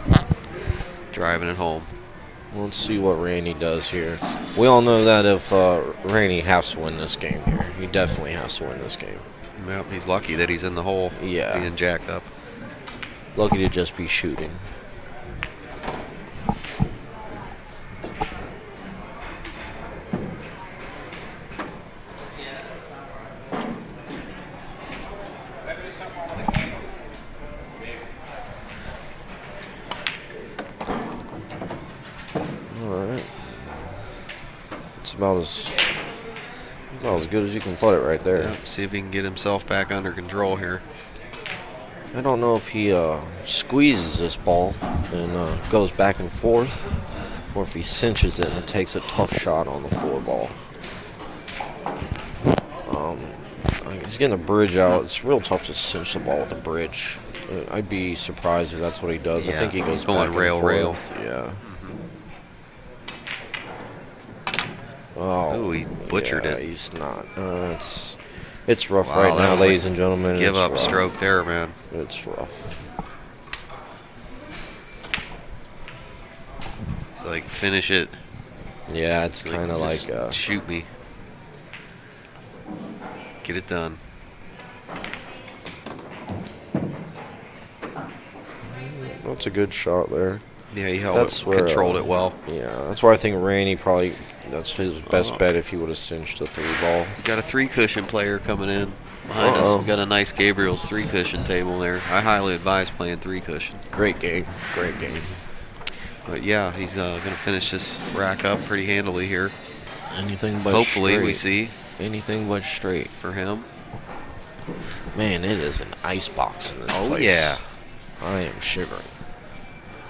Driving it home. Let's see what Randy does here. We all know that if Randy has to win this game here, he definitely has to win this game. Well, he's lucky that he's in the hole. Yeah. Being jacked up. Lucky to just be shooting. About as good as you can put it right there. Yeah, see if he can get himself back under control here. I don't know if he squeezes this ball and goes back and forth, or if he cinches it and takes a tough shot on the 4-ball. He's getting a bridge out. It's real tough to cinch the ball with the bridge. I'd be surprised if that's what he does. Yeah, I think he goes going back rail. Yeah. Oh, he butchered it. He's not. It's rough right now, ladies and gentlemen. Give up stroke there, man. It's rough. like finish it. Yeah, it's kind of just like shoot me. Get it done. that's a good shot there. Yeah, he controlled it well. Yeah, that's where I think Randy probably, that's his best bet if he would have cinched the 3-ball. Got a 3-cushion player coming in behind us. We got a nice Gabriel's 3-cushion table there. I highly advise playing 3-cushion. Great game. Great game. But yeah, he's going to finish this rack up pretty handily here. Anything but Hopefully straight. we see Anything but straight. for him. Man, it is an ice box in this Oh, place. yeah. I am shivering.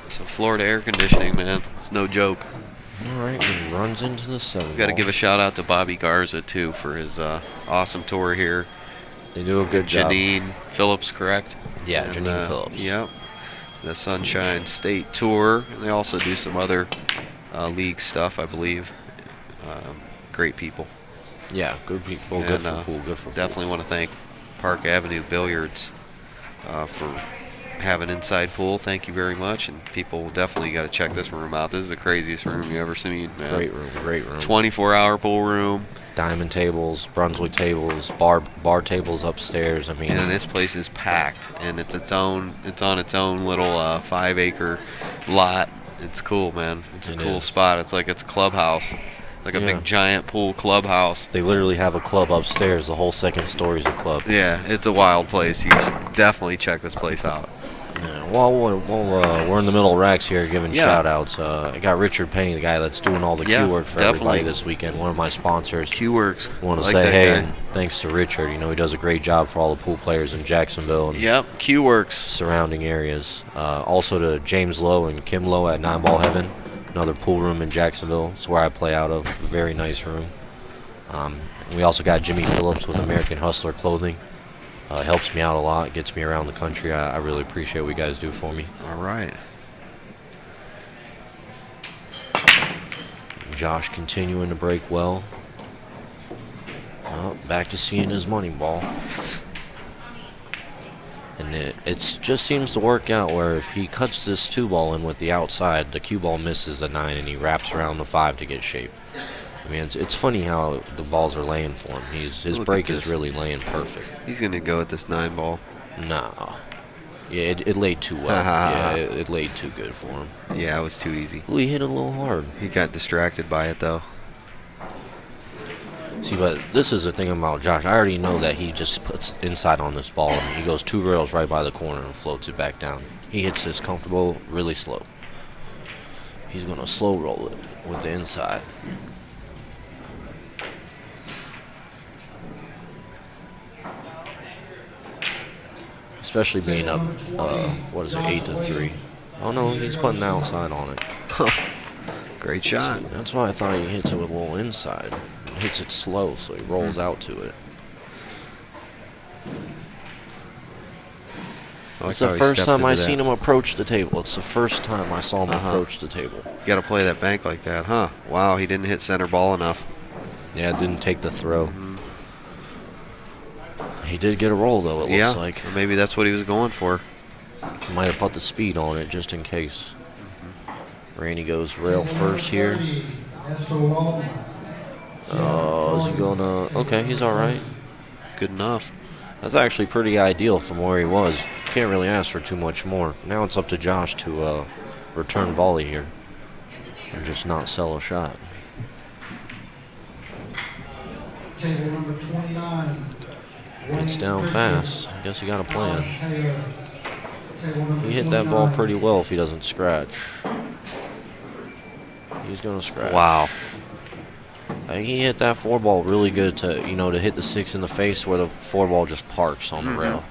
So Florida air conditioning, man. It's no joke. All right, he runs into the 7-ball. We've got to give a shout out to Bobby Garza, too, for his awesome tour here. They do a good job. Janine Phillips, correct? Yeah, And, Janine Phillips. Yep. The Sunshine State Tour. They also do some other league stuff, I believe. Great people. Yeah, good people. Good for pool. Good for pool. Definitely want to thank Park Avenue Billiards for having inside pool. Thank you very much. And people definitely got to check this room out. This is the craziest room you ever seen, man. Great room. Great room. 24-hour pool room. Diamond tables, Brunswick tables, bar tables upstairs. I mean, And this place is packed, and it's on its own little 5-acre lot. It's cool, man. It's a cool spot. It's like it's a clubhouse, like a big giant pool clubhouse. They literally have a club upstairs. The whole second story is a club. Yeah, it's a wild place. You should definitely check this place out. Yeah, well, we're in the middle of racks here giving shout-outs. I got Richard Penny, the guy that's doing all the Q work for everybody this weekend, one of my sponsors. Q Works. I want to say hey, and thanks to Richard. You know, he does a great job for all the pool players in Jacksonville and Q Works. surrounding areas. Also to James Lowe and Kim Lowe at 9-Ball Heaven, another pool room in Jacksonville. It's where I play out of. A very nice room. We also got Jimmy Phillips with American Hustler Clothing. Helps me out a lot, gets me around the country. I really appreciate what you guys do for me. All right. Josh continuing to break well. Back to seeing his money ball. And it just seems to work out where if he cuts this 2-ball in with the outside, the cue ball misses the 9 and he wraps around the 5 to get shape. I mean, it's funny how the balls are laying for him. His break is really laying perfect. He's going to go with this 9-ball. No. Yeah, it laid too well. Yeah, it laid too good for him. Yeah, it was too easy. Ooh, he hit it a little hard. He got distracted by it, though. See, but this is the thing about Josh. I already know that he just puts inside on this ball, and he goes 2 rails right by the corner and floats it back down. He hits this comfortable, really slow. He's going to slow roll it with the inside. Especially being up, 8-3. Oh no, he's putting the outside on it. Great shot. That's why I thought he hits it with a little inside. He hits it slow, so he rolls out to it. It's the first time I seen him approach the table. It's the first time I saw him approach the table. You got to play that bank like that, huh? Wow, he didn't hit center ball enough. Yeah, it didn't take the throw. He did get a roll, though, it looks like. Maybe that's what he was going for. He might have put the speed on it just in case. Randy goes rail first here. Oh, is he going to... Okay, he's all right. Good enough. That's actually pretty ideal from where he was. Can't really ask for too much more. Now it's up to Josh to return volley here. And just not sell a shot. Table number 29. It's down fast. I guess he got a plan. He hit that ball pretty well if he doesn't scratch. He's going to scratch. Wow. He hit that 4-ball really good to hit the 6 in the face where the 4-ball just parks on the rail.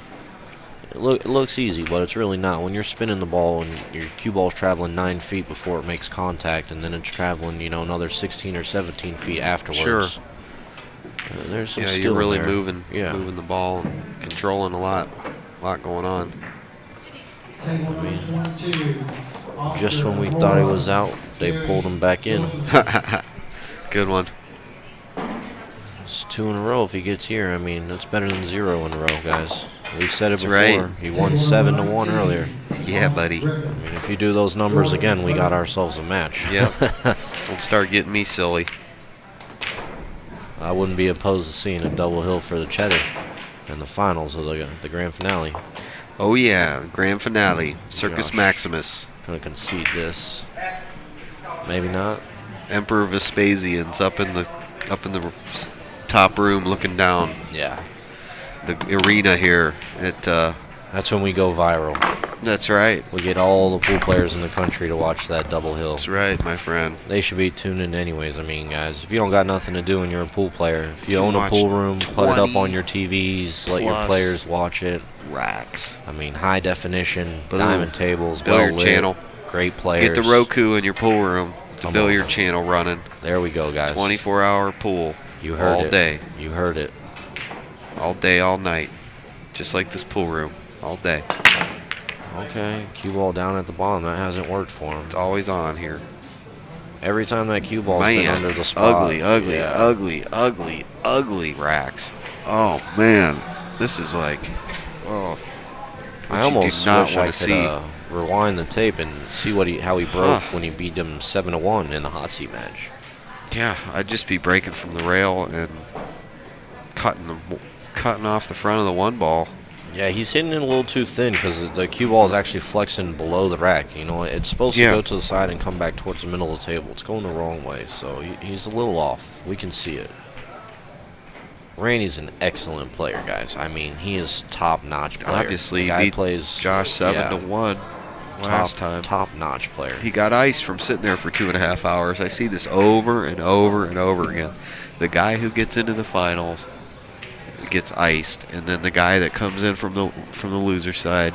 It looks easy, but it's really not. When you're spinning the ball and your cue ball's traveling 9 feet before it makes contact, and then it's traveling, another 16 or 17 feet afterwards. Sure. There's some skill you're really there. moving the ball, and controlling a lot going on. Table number 22. Just when we thought he was out, they pulled him back in. Good one. It's 2 in a row if he gets here. I mean, that's better than 0 in a row, guys. We said it That's before. right. He won 7-1 earlier. Yeah, buddy. I mean, if you do those numbers again, we got ourselves a match. Yep. Don't start getting me silly. I wouldn't be opposed to seeing a double hill for the cheddar in the finals of the grand finale. Oh yeah, grand finale, Circus Josh. Maximus, Gonna concede this. Maybe not. Emperor Vespasian's up in the top room looking down Yeah. the arena here. That's when we go viral. That's right. We get all the pool players in the country to watch that double hill. That's right, my friend. They should be tuned in anyways. I mean, guys, if you don't got nothing to do and you're a pool player, if you You own a watch pool room, put it up 20 on your TVs, let your plus players watch it. Racks. I mean, high definition, Boom. diamond tables, Billiard well-lit, channel. great players. Get the ROKU in your pool room. The Come billiard on. channel running. There we go, guys. 24-hour pool. You heard all it. day. You heard it. All day, all night. Just like this pool room. All day. Okay, cue ball down at the bottom. That hasn't worked for him. It's always on here. Every time that cue ball's been Man, under the spot. ugly, ugly, yeah. ugly racks. Oh, man. This is like, oh. I what you almost do not wish I want could to see. rewind the tape and see how he broke when he beat him 7-1 in the hot seat match. Yeah, I'd just be breaking from the rail and cutting off the front of the one ball. Yeah, he's hitting it a little too thin because the cue ball is actually flexing below the rack. You know, it's supposed to Yeah. go to the side and come back towards the middle of the table. It's going the wrong way, so he's a little off. We can see it. Randy's an excellent player, guys. I mean, he is top-notch player. Obviously, the he guy beat plays Josh 7-1 last time. Top-notch player. He got iced from sitting there for 2.5 hours. I see this over and over and over again. The guy who gets into the finals gets iced, and then the guy that comes in from the loser side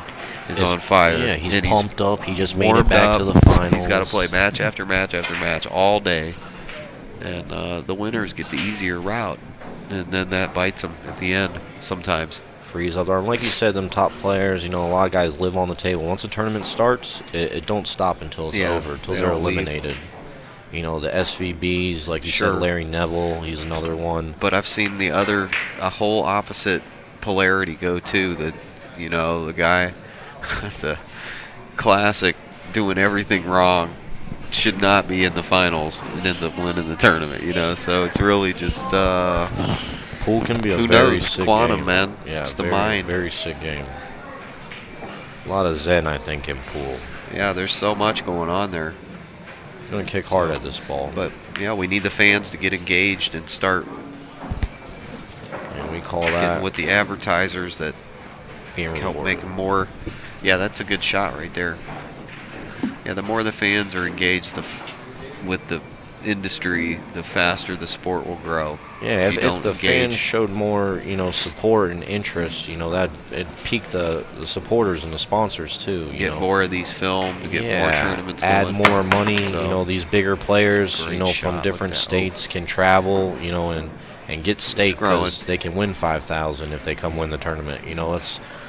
is on fire. Yeah, he's and pumped up. He just made it warmed back up. to the finals. He's got to play match after match after match all day, and the winners get the easier route, and then that bites them at the end sometimes. Freeze up there. Like you said, them top players, you know, a lot of guys live on the table. Once the tournament starts, it don't stop until it's over, until they they're don't leave. eliminated. You know, the SVBs, like you Sure. said, Larry Neville, he's another one. But I've seen a whole opposite polarity go too. The guy, the classic, doing everything wrong, should not be in the finals and ends up winning the tournament. You know, so it's really just Pool can be a who very knows? sick Quantum, game. man. Yeah, It's the very, mind. Very sick game. A lot of zen, I think, in pool. Yeah, there's so much going on there. He's going to kick hard at this ball. But yeah, we need the fans to get engaged and start And we call getting that with the advertisers that being help rewarded. make them more. Yeah, that's a good shot right there. Yeah, the more the fans are engaged with the industry, the faster the sport will grow. Yeah, you if don't the engage. fans showed more, you know, support and interest, you know, that it piqued the supporters and the sponsors too. You Get know. more of these filmed, get more tournaments add going. more money. So, you know, these bigger players, great you know, shot from with different that. states can travel, you know, and get stake growing. because they can win 5,000 if they come win the tournament. You know,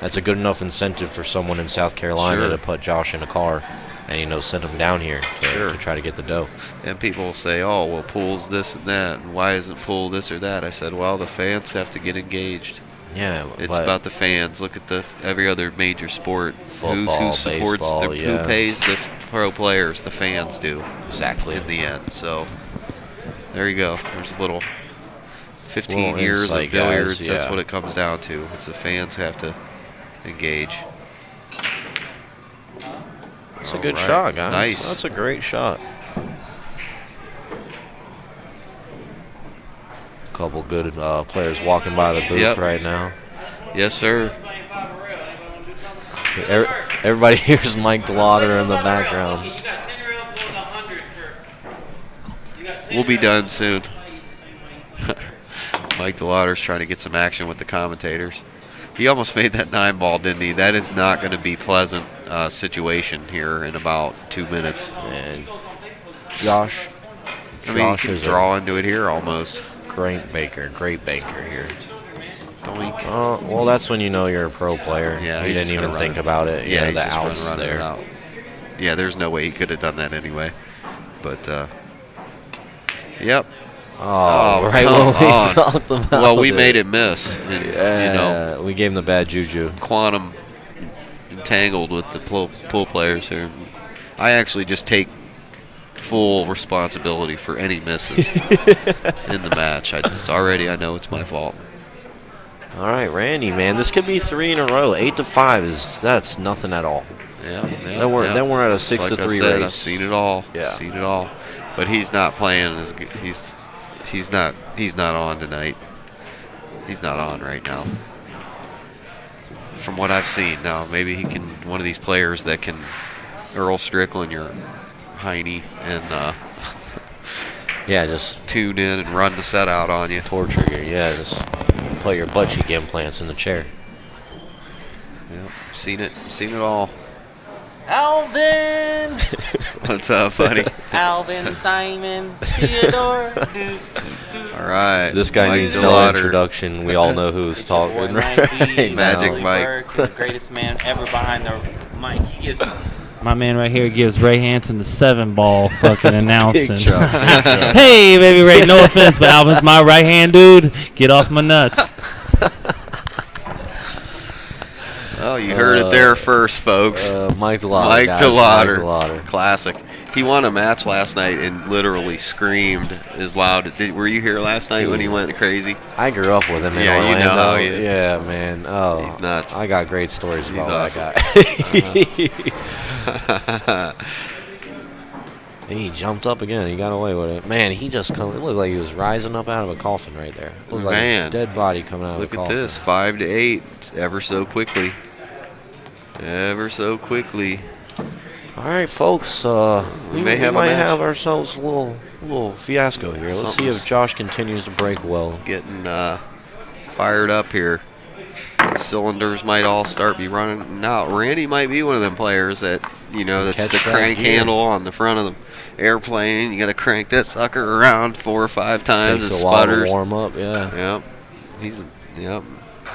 that's a good enough incentive for someone in South Carolina Sure. to put Josh in a car and, you know, send him down here Sure. to try to get the dough. And people will say, oh, well, pool's this and that, and why isn't pool this or that? I said, well, the fans have to get engaged. Yeah, It's but about the fans. Look at every other major sport. Football, who supports baseball, yeah. who pays the pro players? The fans do. exactly. In the end. So there you go. There's a little 15 Little years insight, of billiards. guys, That's yeah. what it comes down to. It's the fans have to engage. That's a good All right. shot, guys. Nice. That's a great shot. Couple good players walking by the booth Yep. right now. Yes, sir. Everybody hears Mike DeLauder in the background. We'll be done soon. Mike DeLauder's trying to get some action with the commentators. He almost made that 9 ball, didn't he? That is not going to be pleasant situation here in about 2 minutes. And Josh I mean, you is can a draw into it here almost. great banker here. Doink. Well, that's when you know you're a pro player. Yeah, he he's didn't just even gonna think run it. about it. Yeah, he's the just outs running there. it out. Yeah, there's no way he could have done that anyway. But, yep. Oh, Oh, right come when we on. talked about Well, we it. made it miss. And, Yeah, you know, we gave him the bad juju. quantum tangled with the pool players here. I actually just take full responsibility for any misses in the match. I know it's my fault. All right, Randy, man, this could be 3 in a row. 8-5 that's nothing at all. Yeah. Then we're at a 6-3 like I said, race. I've seen it all. Yeah. Seen it all. But he's not playing as good. He's not on tonight. He's not on right now. From what I've seen, now maybe he can, one of these players that can Earl Strickland your Heine and yeah, just tune in and run the set out on you. Torture you, yeah, just put your butt cheek implants in the chair. Yep, seen it all. Alvin! What's up, buddy? Alvin, Simon, Theodore. All right. This guy Mike needs DeLauder. no introduction. We all know who's talking right Magic now. Mike. Burke, the greatest man ever behind the mic. He gives. My man right here gives Ray Hansen the 7-ball fucking announcing. Hey, baby Ray, no offense, but Alvin's my right-hand dude. Get off my nuts. Oh, you heard it there first, folks. Mike DeLauder. Mike guys. DeLauder. Mike DeLauder. Classic. He won a match last night and literally screamed as loud. Were you here last night when he went crazy? I grew up with him in Yeah, Orlando. you know how he is. Yeah, man. Oh, He's nuts. I got great stories He's about awesome. that guy. He jumped up again. He got away with it. Man, he just come. It looked like he was rising up out of a coffin right there. It looked like Man. a dead body coming out Look of a at coffin. this, 5-8, it's ever so quickly. Ever so quickly. All right, folks. We may have a might match. have ourselves a little fiasco here. Let's see Something's- if Josh continues to break well. Getting fired up here. Cylinders might all start be running out. Randy might be one of them players that, that's Catch the that crank gear. handle on the front of the airplane. You got to crank that sucker around 4 or 5 times. Takes It a while to sputters. warm up. Yeah. Yep. Yep.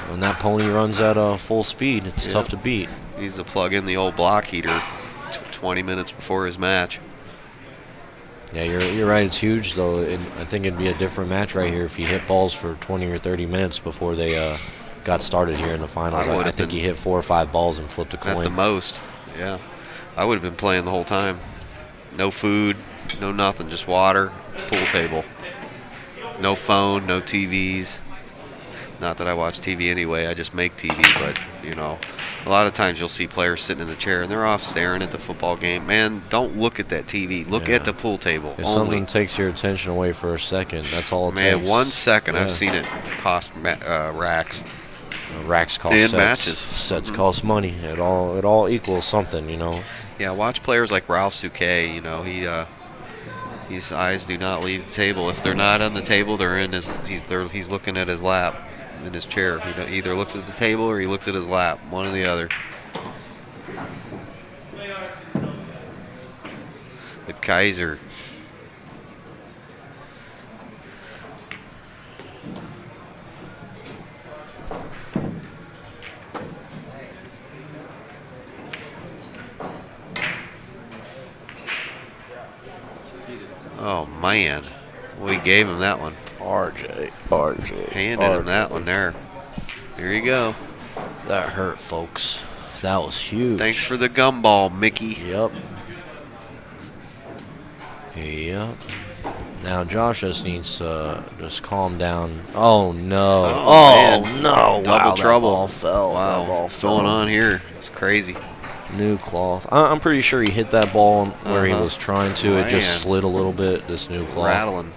When that pony runs at full speed, it's Yep. tough to beat. Needs to plug in the old block heater 20 minutes before his match. Yeah, you're right. It's huge, though. I think it'd be a different match right here if he hit balls for 20 or 30 minutes before they got started here in the finals. I would've I think been- he hit 4 or 5 balls and flipped a At the coin. most, yeah. I would have been playing the whole time. No food, no nothing, just water, pool table. No phone, no TVs. Not that I watch TV anyway, I just make TV, but, a lot of times you'll see players sitting in the chair and they're off staring at the football game. Man, don't look at that TV. Look Yeah. at the pool table If only. something takes your attention away for a second, that's all it Man, takes. 1 second, Yeah. I've seen it cost racks. Racks cost In sets. matches. Sets cost money. It all equals something, Yeah, watch players like Ralph Souquet. His eyes do not leave the table. If they're not on the table, they're in his. He's looking at his lap, in his chair. He either looks at the table or he looks at his lap. One or the other. The Kaiser. Oh man, we gave him that one. RJ. Handed him that one there. Here you go. That hurt, folks. That was huge. Thanks for the gumball, Mickey. Yep. Yep. Now Josh just needs to just calm down. Oh no! man. No! Double Wow, trouble. That ball fell. Wow, That ball what's fell. going on here? It's crazy. New cloth. I'm pretty sure he hit that ball where he Uh-huh. was trying to. It Man. just slid a little bit. This new cloth. Rattling.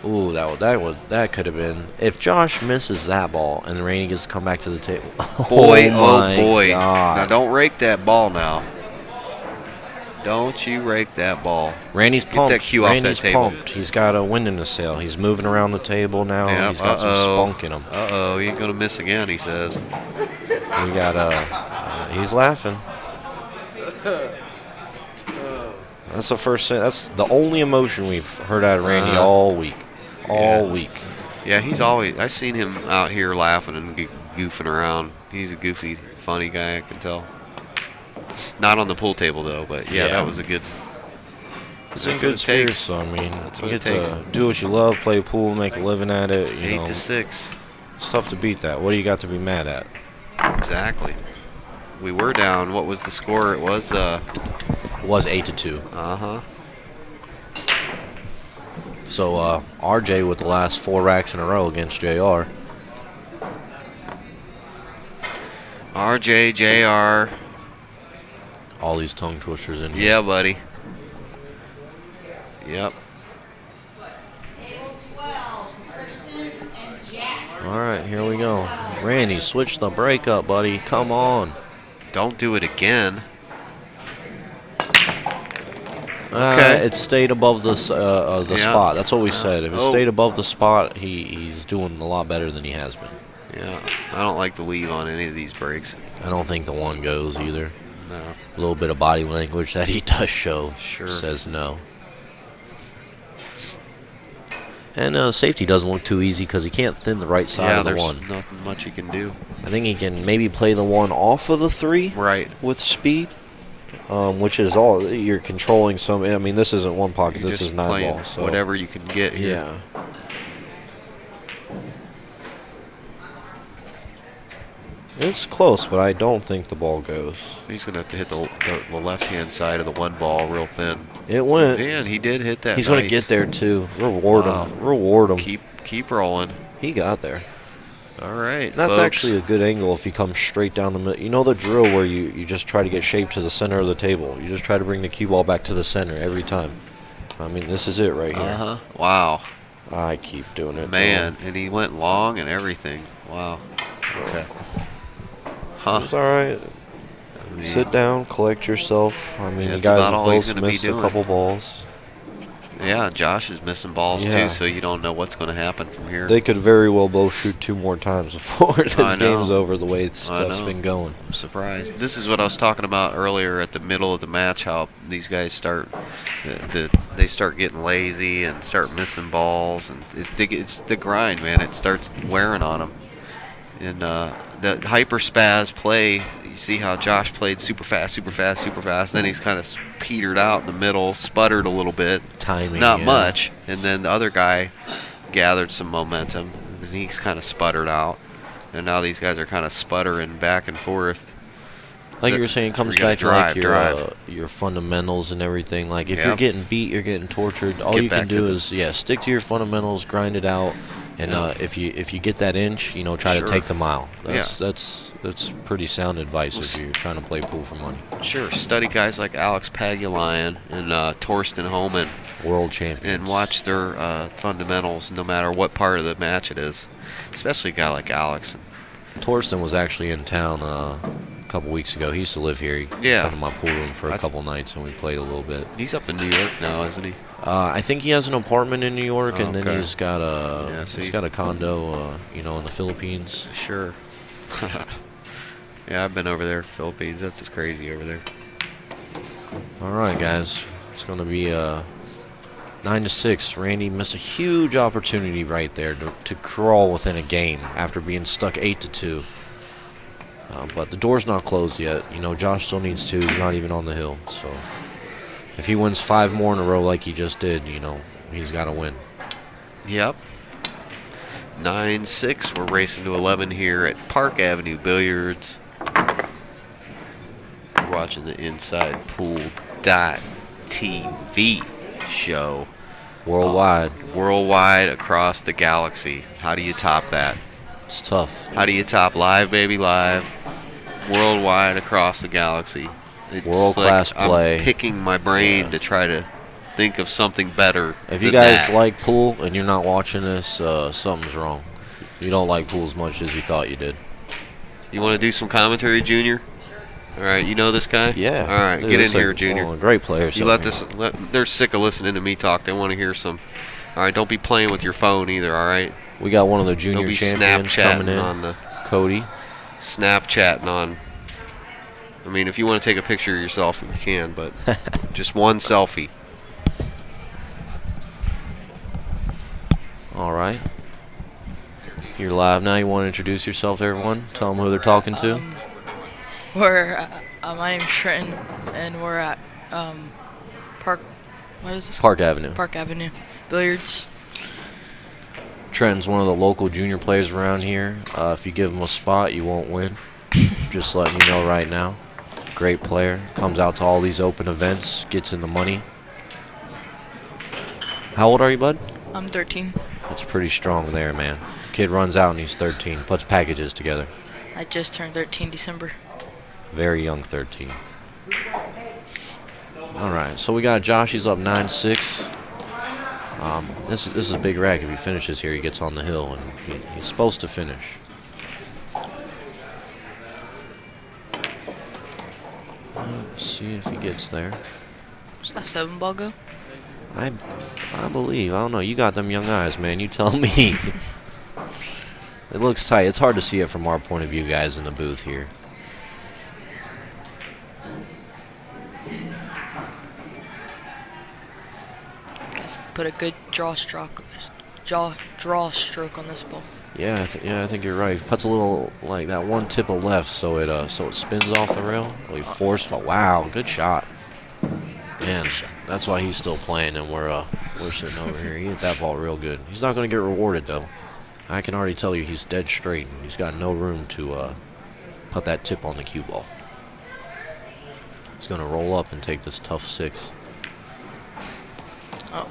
Ooh, that could have been. If Josh misses that ball and Rainey gets to come back to the table. Boy, my oh boy. God. Now don't rake that ball now. Don't you rake that ball. Randy's Get pumped. that cue off that Randy's table. pumped. He's got a wind in his sail. He's moving around the table now. Yep, He's got some spunk in him. Uh-oh, he ain't going to miss again, he says. We got he's laughing. That's the first thing. That's the only emotion we've heard out of Randy all week. All Yeah. week. Yeah, he's always... I've seen him out here laughing and goofing around. He's a goofy, funny guy, I can tell. Not on the pool table, though, but yeah. That was a good... It's That's in what good it spirits, takes. so I mean, That's you what get it takes. to do what you love, play pool, make a living at it. You 8 know, to 6. it's tough to beat that. What do you got to be mad at? Exactly. We were down. What was the score? It was. It was 8-2. Uh-huh. So RJ with the last 4 racks in a row against JR. RJ, JR. All these tongue twisters in here. Yeah, buddy. Yep. Table 12, Kristen and Jack. All right, here we go. Randy, switch the break up, buddy. Come on. Don't do it again. Okay. It stayed above the Yeah. spot. That's what we said. If it Oh. stayed above the spot, he's doing a lot better than he has been. Yeah. I don't like the leave on any of these breaks. I don't think the one goes either. No. A little bit of body language that he does show Sure. says no. And safety doesn't look too easy because he can't thin the right side Yeah, of the there's one. nothing much you can do. I think he can maybe play the one off of the 3 Right. with speed, which is all you're controlling. Some. I mean, this isn't one pocket. You're This just is 9 playing ball. So whatever you can get here. yeah. It's close, but I don't think the ball goes. He's going to have to hit the left-hand side of the one ball real thin. It went. Man, he did hit that. He's going to nice. get there too. Reward Wow. him. Reward him. Keep rolling. He got there. All right, That's folks. actually a good angle if he comes straight down the middle. You know the drill where you just try to get shape to the center of the table. You just try to bring the cue ball back to the center every time. I mean, this is it right here. Uh-huh. Wow. I keep doing it. Man, and he went long and everything. Wow. Okay. Huh. It's all right. I mean, Sit down, collect yourself. I mean, Yeah, the that's guys about all he's both gonna be missed a doing. couple balls. Yeah, Josh is missing balls Yeah. too, so you don't know what's going to happen from here. They could very well both shoot 2 more times before this I know. game's over. The way stuff's know. been going. I'm surprised. This is what I was talking about earlier at the middle of the match. How these guys start, they start getting lazy and start missing balls, and it's the grind, man. It starts wearing on them. And the hyper spaz play, you see how Josh played super fast, super fast, super fast. Then he's kind of petered out in the middle, sputtered a little bit, Timing. not yeah. much. And then the other guy gathered some momentum, and then he's kind of sputtered out. And now these guys are kind of sputtering back and forth. Like you were saying, it comes You gotta back to like drive. your fundamentals and everything. Like if Yep. you're getting beat, you're getting tortured. All Get you can back to do the- is stick to your fundamentals, grind it out, and Yep. if you get that inch, try Sure. to take the mile. That's Yeah. that's pretty sound advice Well, if you're trying to play pool for money. Sure, study guys like Alex Pagulayan and Torsten Homan World champion. and watch their fundamentals no matter what part of the match it is, especially a guy like Alex. Torsten was actually in town a couple weeks ago. He used to live here. He Yeah. came to my pool room for I a th- couple nights, and we played a little bit. He's up in New York now, isn't he? I think he has an apartment in New York, and then Okay. he's got a Yeah, so he's you- got a condo, in the Philippines. Sure. Yeah, I've been over there, Philippines. That's just crazy over there. All right, guys, it's going to be 9-6. Randy missed a huge opportunity right there to crawl within a game after being stuck 8-2. But the door's not closed yet. Josh still needs 2. He's not even on the hill. So if he wins 5 more in a row like he just did, he's got to win. Yep. 9-6. We're racing to 11 here at Park Avenue Billiards. You're watching the Inside Pool.tv show. Worldwide, Worldwide across the galaxy. How do you top that? it's tough. How do you top live, baby, live? Worldwide across the galaxy. It's World-class like play. I'm picking my brain to try to think of something better. If you than guys that. like pool and you're not watching this, something's wrong. You don't like pool as much as you thought you did. You want to do some commentary, Junior? All right, you know this guy? Yeah. All right, Dude, get in it's here, like Junior. one of the great players. You let this. They're sick of listening to me talk. They want to hear some. All right, don't be playing with your phone either. All right. We got one of the Don't junior be champions coming Snapchatting in. on the Cody. Snapchatting on. I mean, if you want to take a picture of yourself, you can, but just one selfie. All right. You're live now. You want to introduce yourself to everyone? Tell them who they're talking to. My name's Trenton, and we're at Park. What is this? Park Avenue. Park Avenue Billiards. Trenton's one of the local junior players around here. If you give him a spot, you won't win. just letting you know right now. Great player. Comes out to all these open events. Gets in the money. How old are you, bud? I'm 13. That's pretty strong there, man. Kid runs out and he's 13. Puts packages together. I just turned 13 December. Very young 13. All right, so we got Josh. He's up 9-6. This is a big rack. If he finishes here, he gets on the hill, and he's supposed to finish. Let's see if he gets there. Does that 7-ball go? I believe. I don't know. You got them young eyes, man. You tell me. It looks tight. It's hard to see it from our point of view, guys, in the booth here. Guys, put a good draw stroke on this ball. Yeah, I think you're right. He puts a little like that one tip of left, so it spins off the rail. Really forceful. Wow, good shot. Man, that's why he's still playing, and we're sitting over here. He hit that ball real good. He's not going to get rewarded though. I can already tell you he's dead straight. And he's got no room to put that tip on the cue ball. He's going to roll up and take this tough 6. Oh,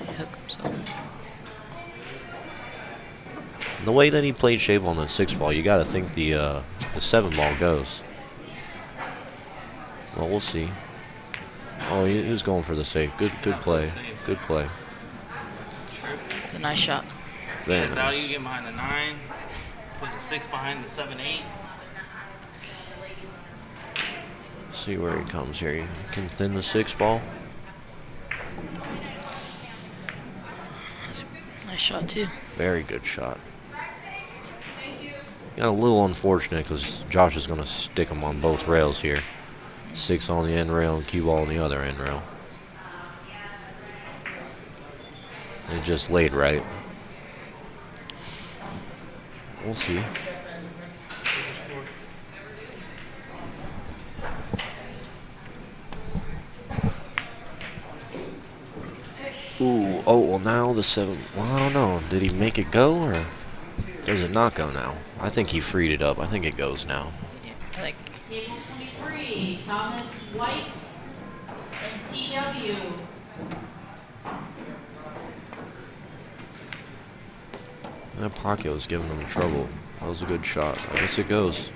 he hooked himself. The way that he played shape on the 6-ball, you got to think the 7-ball goes. Well, we'll see. Oh, he was going for the safe. Good play. Good play. A nice shot. Very Now nice. you get behind the 9, put the 6 behind the 7-8. See where he comes here. He can thin the 6-ball. Nice shot too. Very good shot. Got a little unfortunate because Josh is going to stick him on both rails here. 6 on the end rail and cue ball on the other end rail. It just laid right. We'll see. Ooh, oh, well now the 7, well I don't know, did he make it go or does it not go now? I think he freed it up. I think it goes now. Yeah, I think. Table 23, Thomas White and TW. That pocket was giving him trouble. That was a good shot. I guess it goes.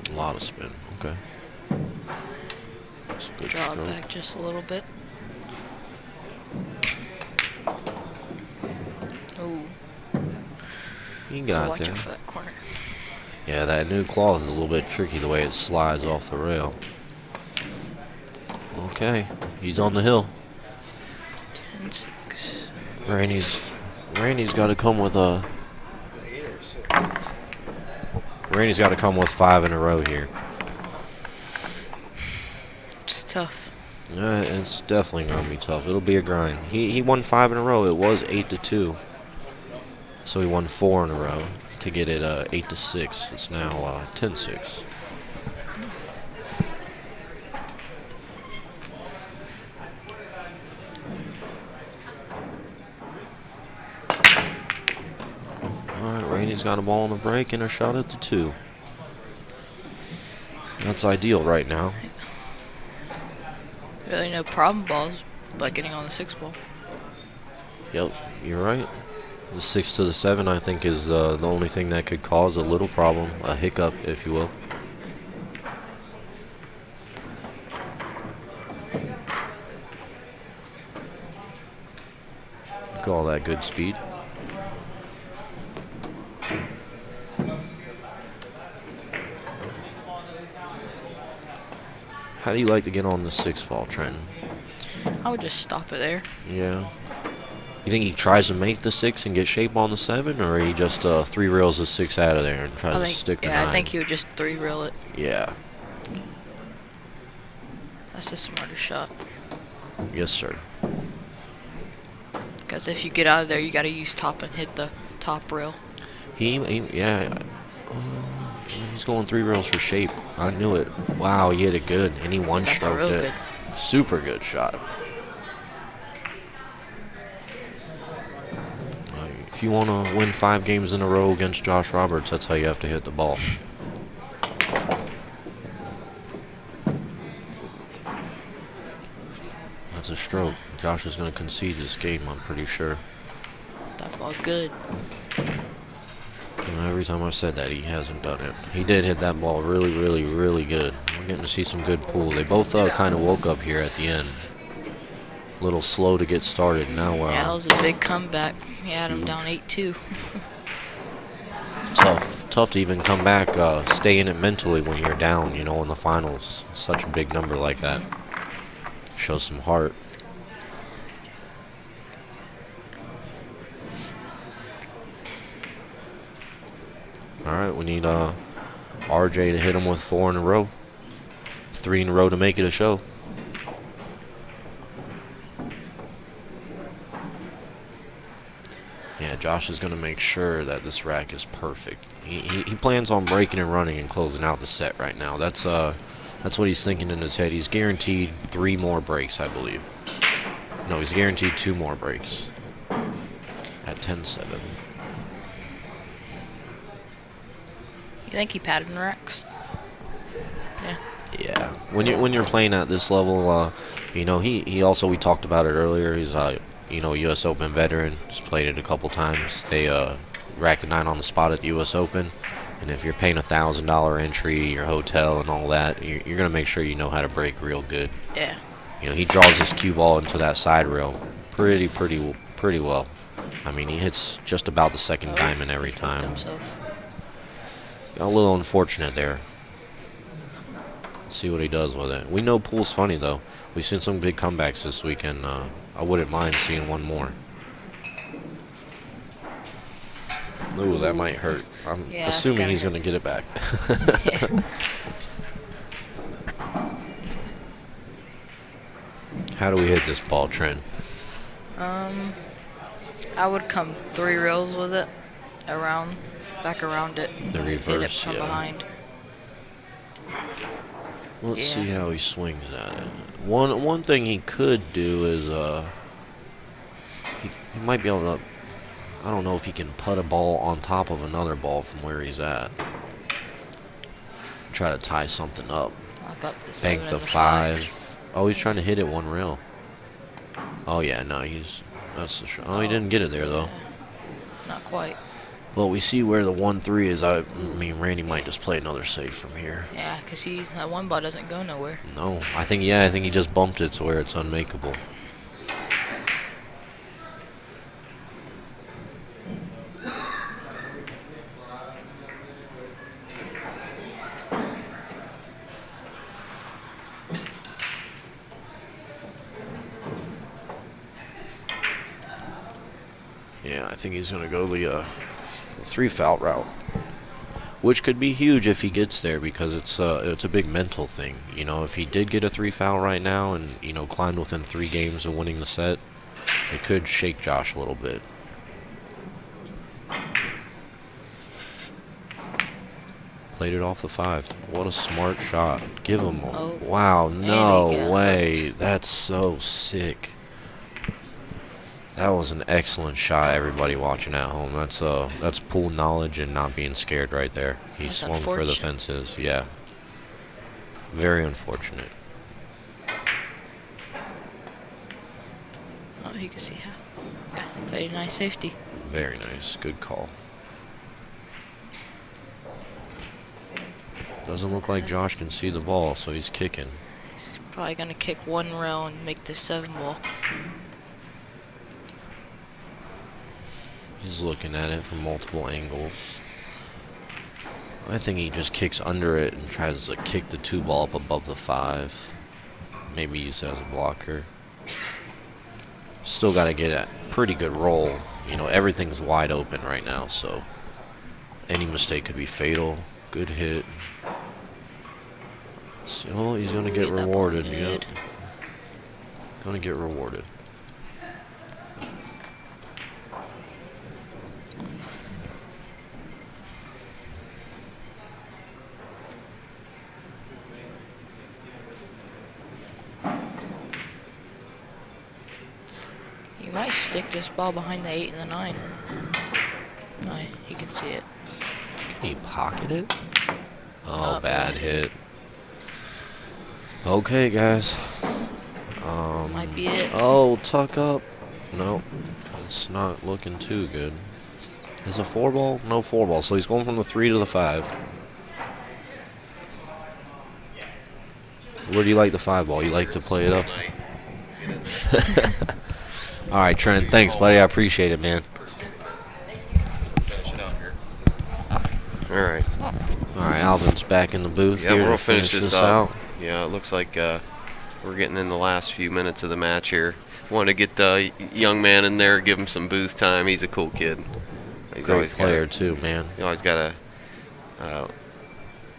A lot of spin. Okay. That's a good Draw it stroke. back just a little bit. Ooh, You so got watch there. out for that corner. Yeah, that new cloth is a little bit tricky the way it slides off the rail. Okay, he's on the hill. 10-6. Randy's got to come with a. Randy's got to come with 5 in a row here. It's tough. Yeah, it's definitely gonna be tough. It'll be a grind. He won 5 in a row. It was 8-2, so he won 4 in a row to get it 8-6. It's now 10-6. All right, Randy's got a ball on the break and a shot at the 2. That's ideal right now. Really no problem balls, but getting on the 6-ball. Yep, you're right. The 6 to the 7, I think, is the only thing that could cause a little problem, a hiccup, if you will. Call that good speed. How do you like to get on the 6-ball, Trenton? I would just stop it there. Yeah. You think he tries to make the 6 and get shape on the 7, or he just 3 rails the 6 out of there and tries to stick the 9? I think he would just 3-reel it. Yeah. That's the smarter shot. Yes, sir. Because if you get out of there, you got to use top and hit the top rail. Yeah. He's going 3 rails for shape. I knew it. Wow, he hit it good, and he That's one-stroked real it. good. Super good shot. if you want to win 5 games in a row against Josh Roberts, that's how you have to hit the ball. That's a stroke. Josh is going to concede this game, I'm pretty sure. That ball good. You know, every time I've said that, he hasn't done it. He did hit that ball really, really, really good. We're getting to see some good pool. They both kind of woke up here at the end. A little slow to get started. Now, Yeah, that was a big comeback. He had him down 8-2. Tough to even come back, stay in it mentally when you're down, you know, in the finals. Such a big number like that. Shows some heart. All right, we need RJ to hit him with 4 in a row. 3 in a row to make it a show. Yeah, Josh is going to make sure that this rack is perfect. He plans on breaking and running and closing out the set right now. That's what he's thinking in his head. He's guaranteed 3 more breaks, I believe. No, he's guaranteed 2 more breaks at 10-7. You think he padded in racks? Yeah. Yeah. When you're playing at this level, you know, he also, we talked about it earlier. He's you know, U.S. Open veteran. Just played it a couple times. They racked the 9 on the spot at the U.S. Open. And if you're paying $1,000 entry, your hotel and all that, you're going to make sure you know how to break real good. Yeah. You know, he draws his cue ball into that side rail pretty well. I mean, he hits just about the second diamond every time. Himself. Got a little unfortunate there. Let's see what he does with it. We know pool's funny, though. We've seen some big comebacks this weekend. I wouldn't mind seeing one more. Ooh, that might hurt. I'm assuming he's going to get it back. Yeah. How do we hit this ball, Trent? I would come 3 rails with it, back around it, and The reverse, hit it from yeah. behind. Let's see how he swings at it. One thing he could do is he might be able to. I don't know if he can put a ball on top of another ball from where he's at. Try to tie something up. Lock up the 7 Bank and the the 5. Oh, he's trying to hit it 1 rail. Oh yeah, no, that's the shot. Oh, he didn't get it there though. Not quite. Well, we see where the 1-3 is. I mean, Randy might just play another safe from here. Yeah, because that 1 ball doesn't go nowhere. No, I think he just bumped it to where it's unmakeable. Yeah, I think he's going to go the 3 foul route, which could be huge if he gets there because it's a big mental thing. You know, if he did get a 3 foul right now and, you know, climbed within 3 games of winning the set, it could shake Josh a little bit. Played it off the 5. What a smart shot. Give him a... Oh. Wow, no got way. hooked. That's so sick. That was an excellent shot, everybody watching at home. That's pool knowledge and not being scared right there. He That's swung for the unfortunate. fences. Yeah. Very unfortunate. Oh, you can see how. Yeah, played a nice safety. Very nice. Good call. Doesn't look like Josh can see the ball, so he's kicking. He's probably going to kick 1 rail and make the 7 ball. He's looking at it from multiple angles. I think he just kicks under it and tries to kick the 2 ball up above the 5. Maybe use it as a blocker. Still got to get a pretty good roll. You know, everything's wide open right now, so any mistake could be fatal. Good hit. So he's going to get Ooh, that ball rewarded. good. Yep. Going to get rewarded. You might stick this ball behind the 8 and the 9. see it. Can he pocket it? Oh, bad hit. Okay, guys. Might be it. Oh, tuck up. Nope. It's not looking too good. Is it 4-ball? No 4-ball. So he's going from the 3 to the 5. Where do you like the 5-ball? You like to play it up? All right, Trent. Thanks, buddy. I appreciate it, man. Finish it up here. All right. All right, Alvin's back in the booth. Yeah, here we'll to finish this up. out. Yeah, it looks like we're getting in the last few minutes of the match here. Want to get the young man in there, give him some booth time. He's a cool kid. He's Great always player too, man. He always got a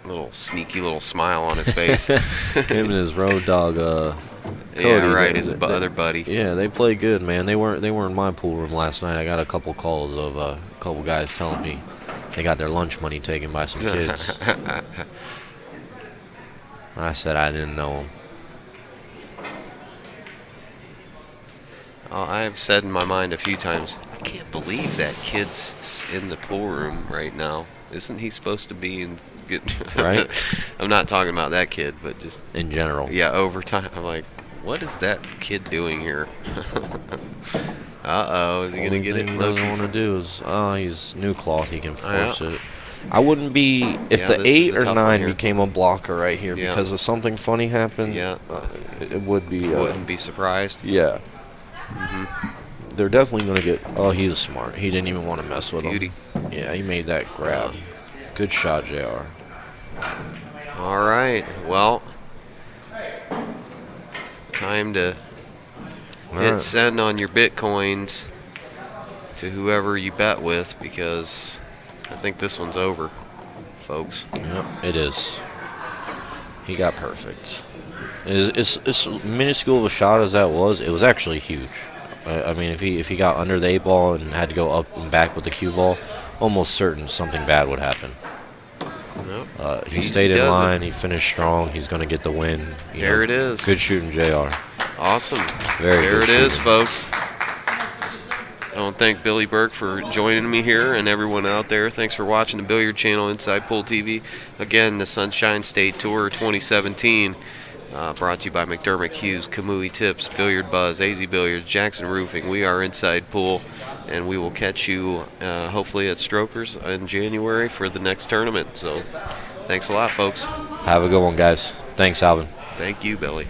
little sneaky little smile on his face. Him and his road dog, Cody. Yeah, right. His other buddy. Yeah, they play good, man. They were in my pool room last night. I got a couple calls of a couple guys telling me they got their lunch money taken by some kids. I said I didn't know them. I've said in my mind a few times, I can't believe that kid's in the pool room right now. Isn't he supposed to be in good? Right. I'm not talking about that kid, but just In general. yeah, overtime. I'm like, what is that kid doing here? Uh-oh, is he gonna get it? He doesn't want to do is, he's new cloth. He can force Yeah. it. I wouldn't be if Yeah, the this is 8 a or tough 9 one here. became a blocker right here Yeah. because of something funny happened. Yeah. It would be. Wouldn't be surprised. Yeah. They're definitely going to get. Oh, he was smart. He didn't even want to mess with Beauty. him. Yeah, he made that grab. Good shot, JR. All right. Well, time to All hit right. send on your Bitcoins to whoever you bet with, because I think this one's over, folks. Yep, it is. He got perfect. As minuscule of a shot as that was, it was actually huge. I mean, if he got under the 8 ball and had to go up and back with the cue ball, almost certain something bad would happen. Yep. He Easy stayed in does it. line. He finished strong. He's going to get the win. There it is. Good shooting, JR. Awesome. Very there good it is, shooting. folks. I want to thank Billy Burke for joining me here, and everyone out there. Thanks for watching the Billiard Channel Inside Pool TV. Again, the Sunshine State Tour 2017, brought to you by McDermott Hughes, Kamui Tips, Billiard Buzz, AZ Billiards, Jackson Roofing. We are Inside Pool, and we will catch you hopefully at Strokers in January for the next tournament. So thanks a lot, folks. Have a good one, guys. Thanks, Alvin. Thank you, Billy.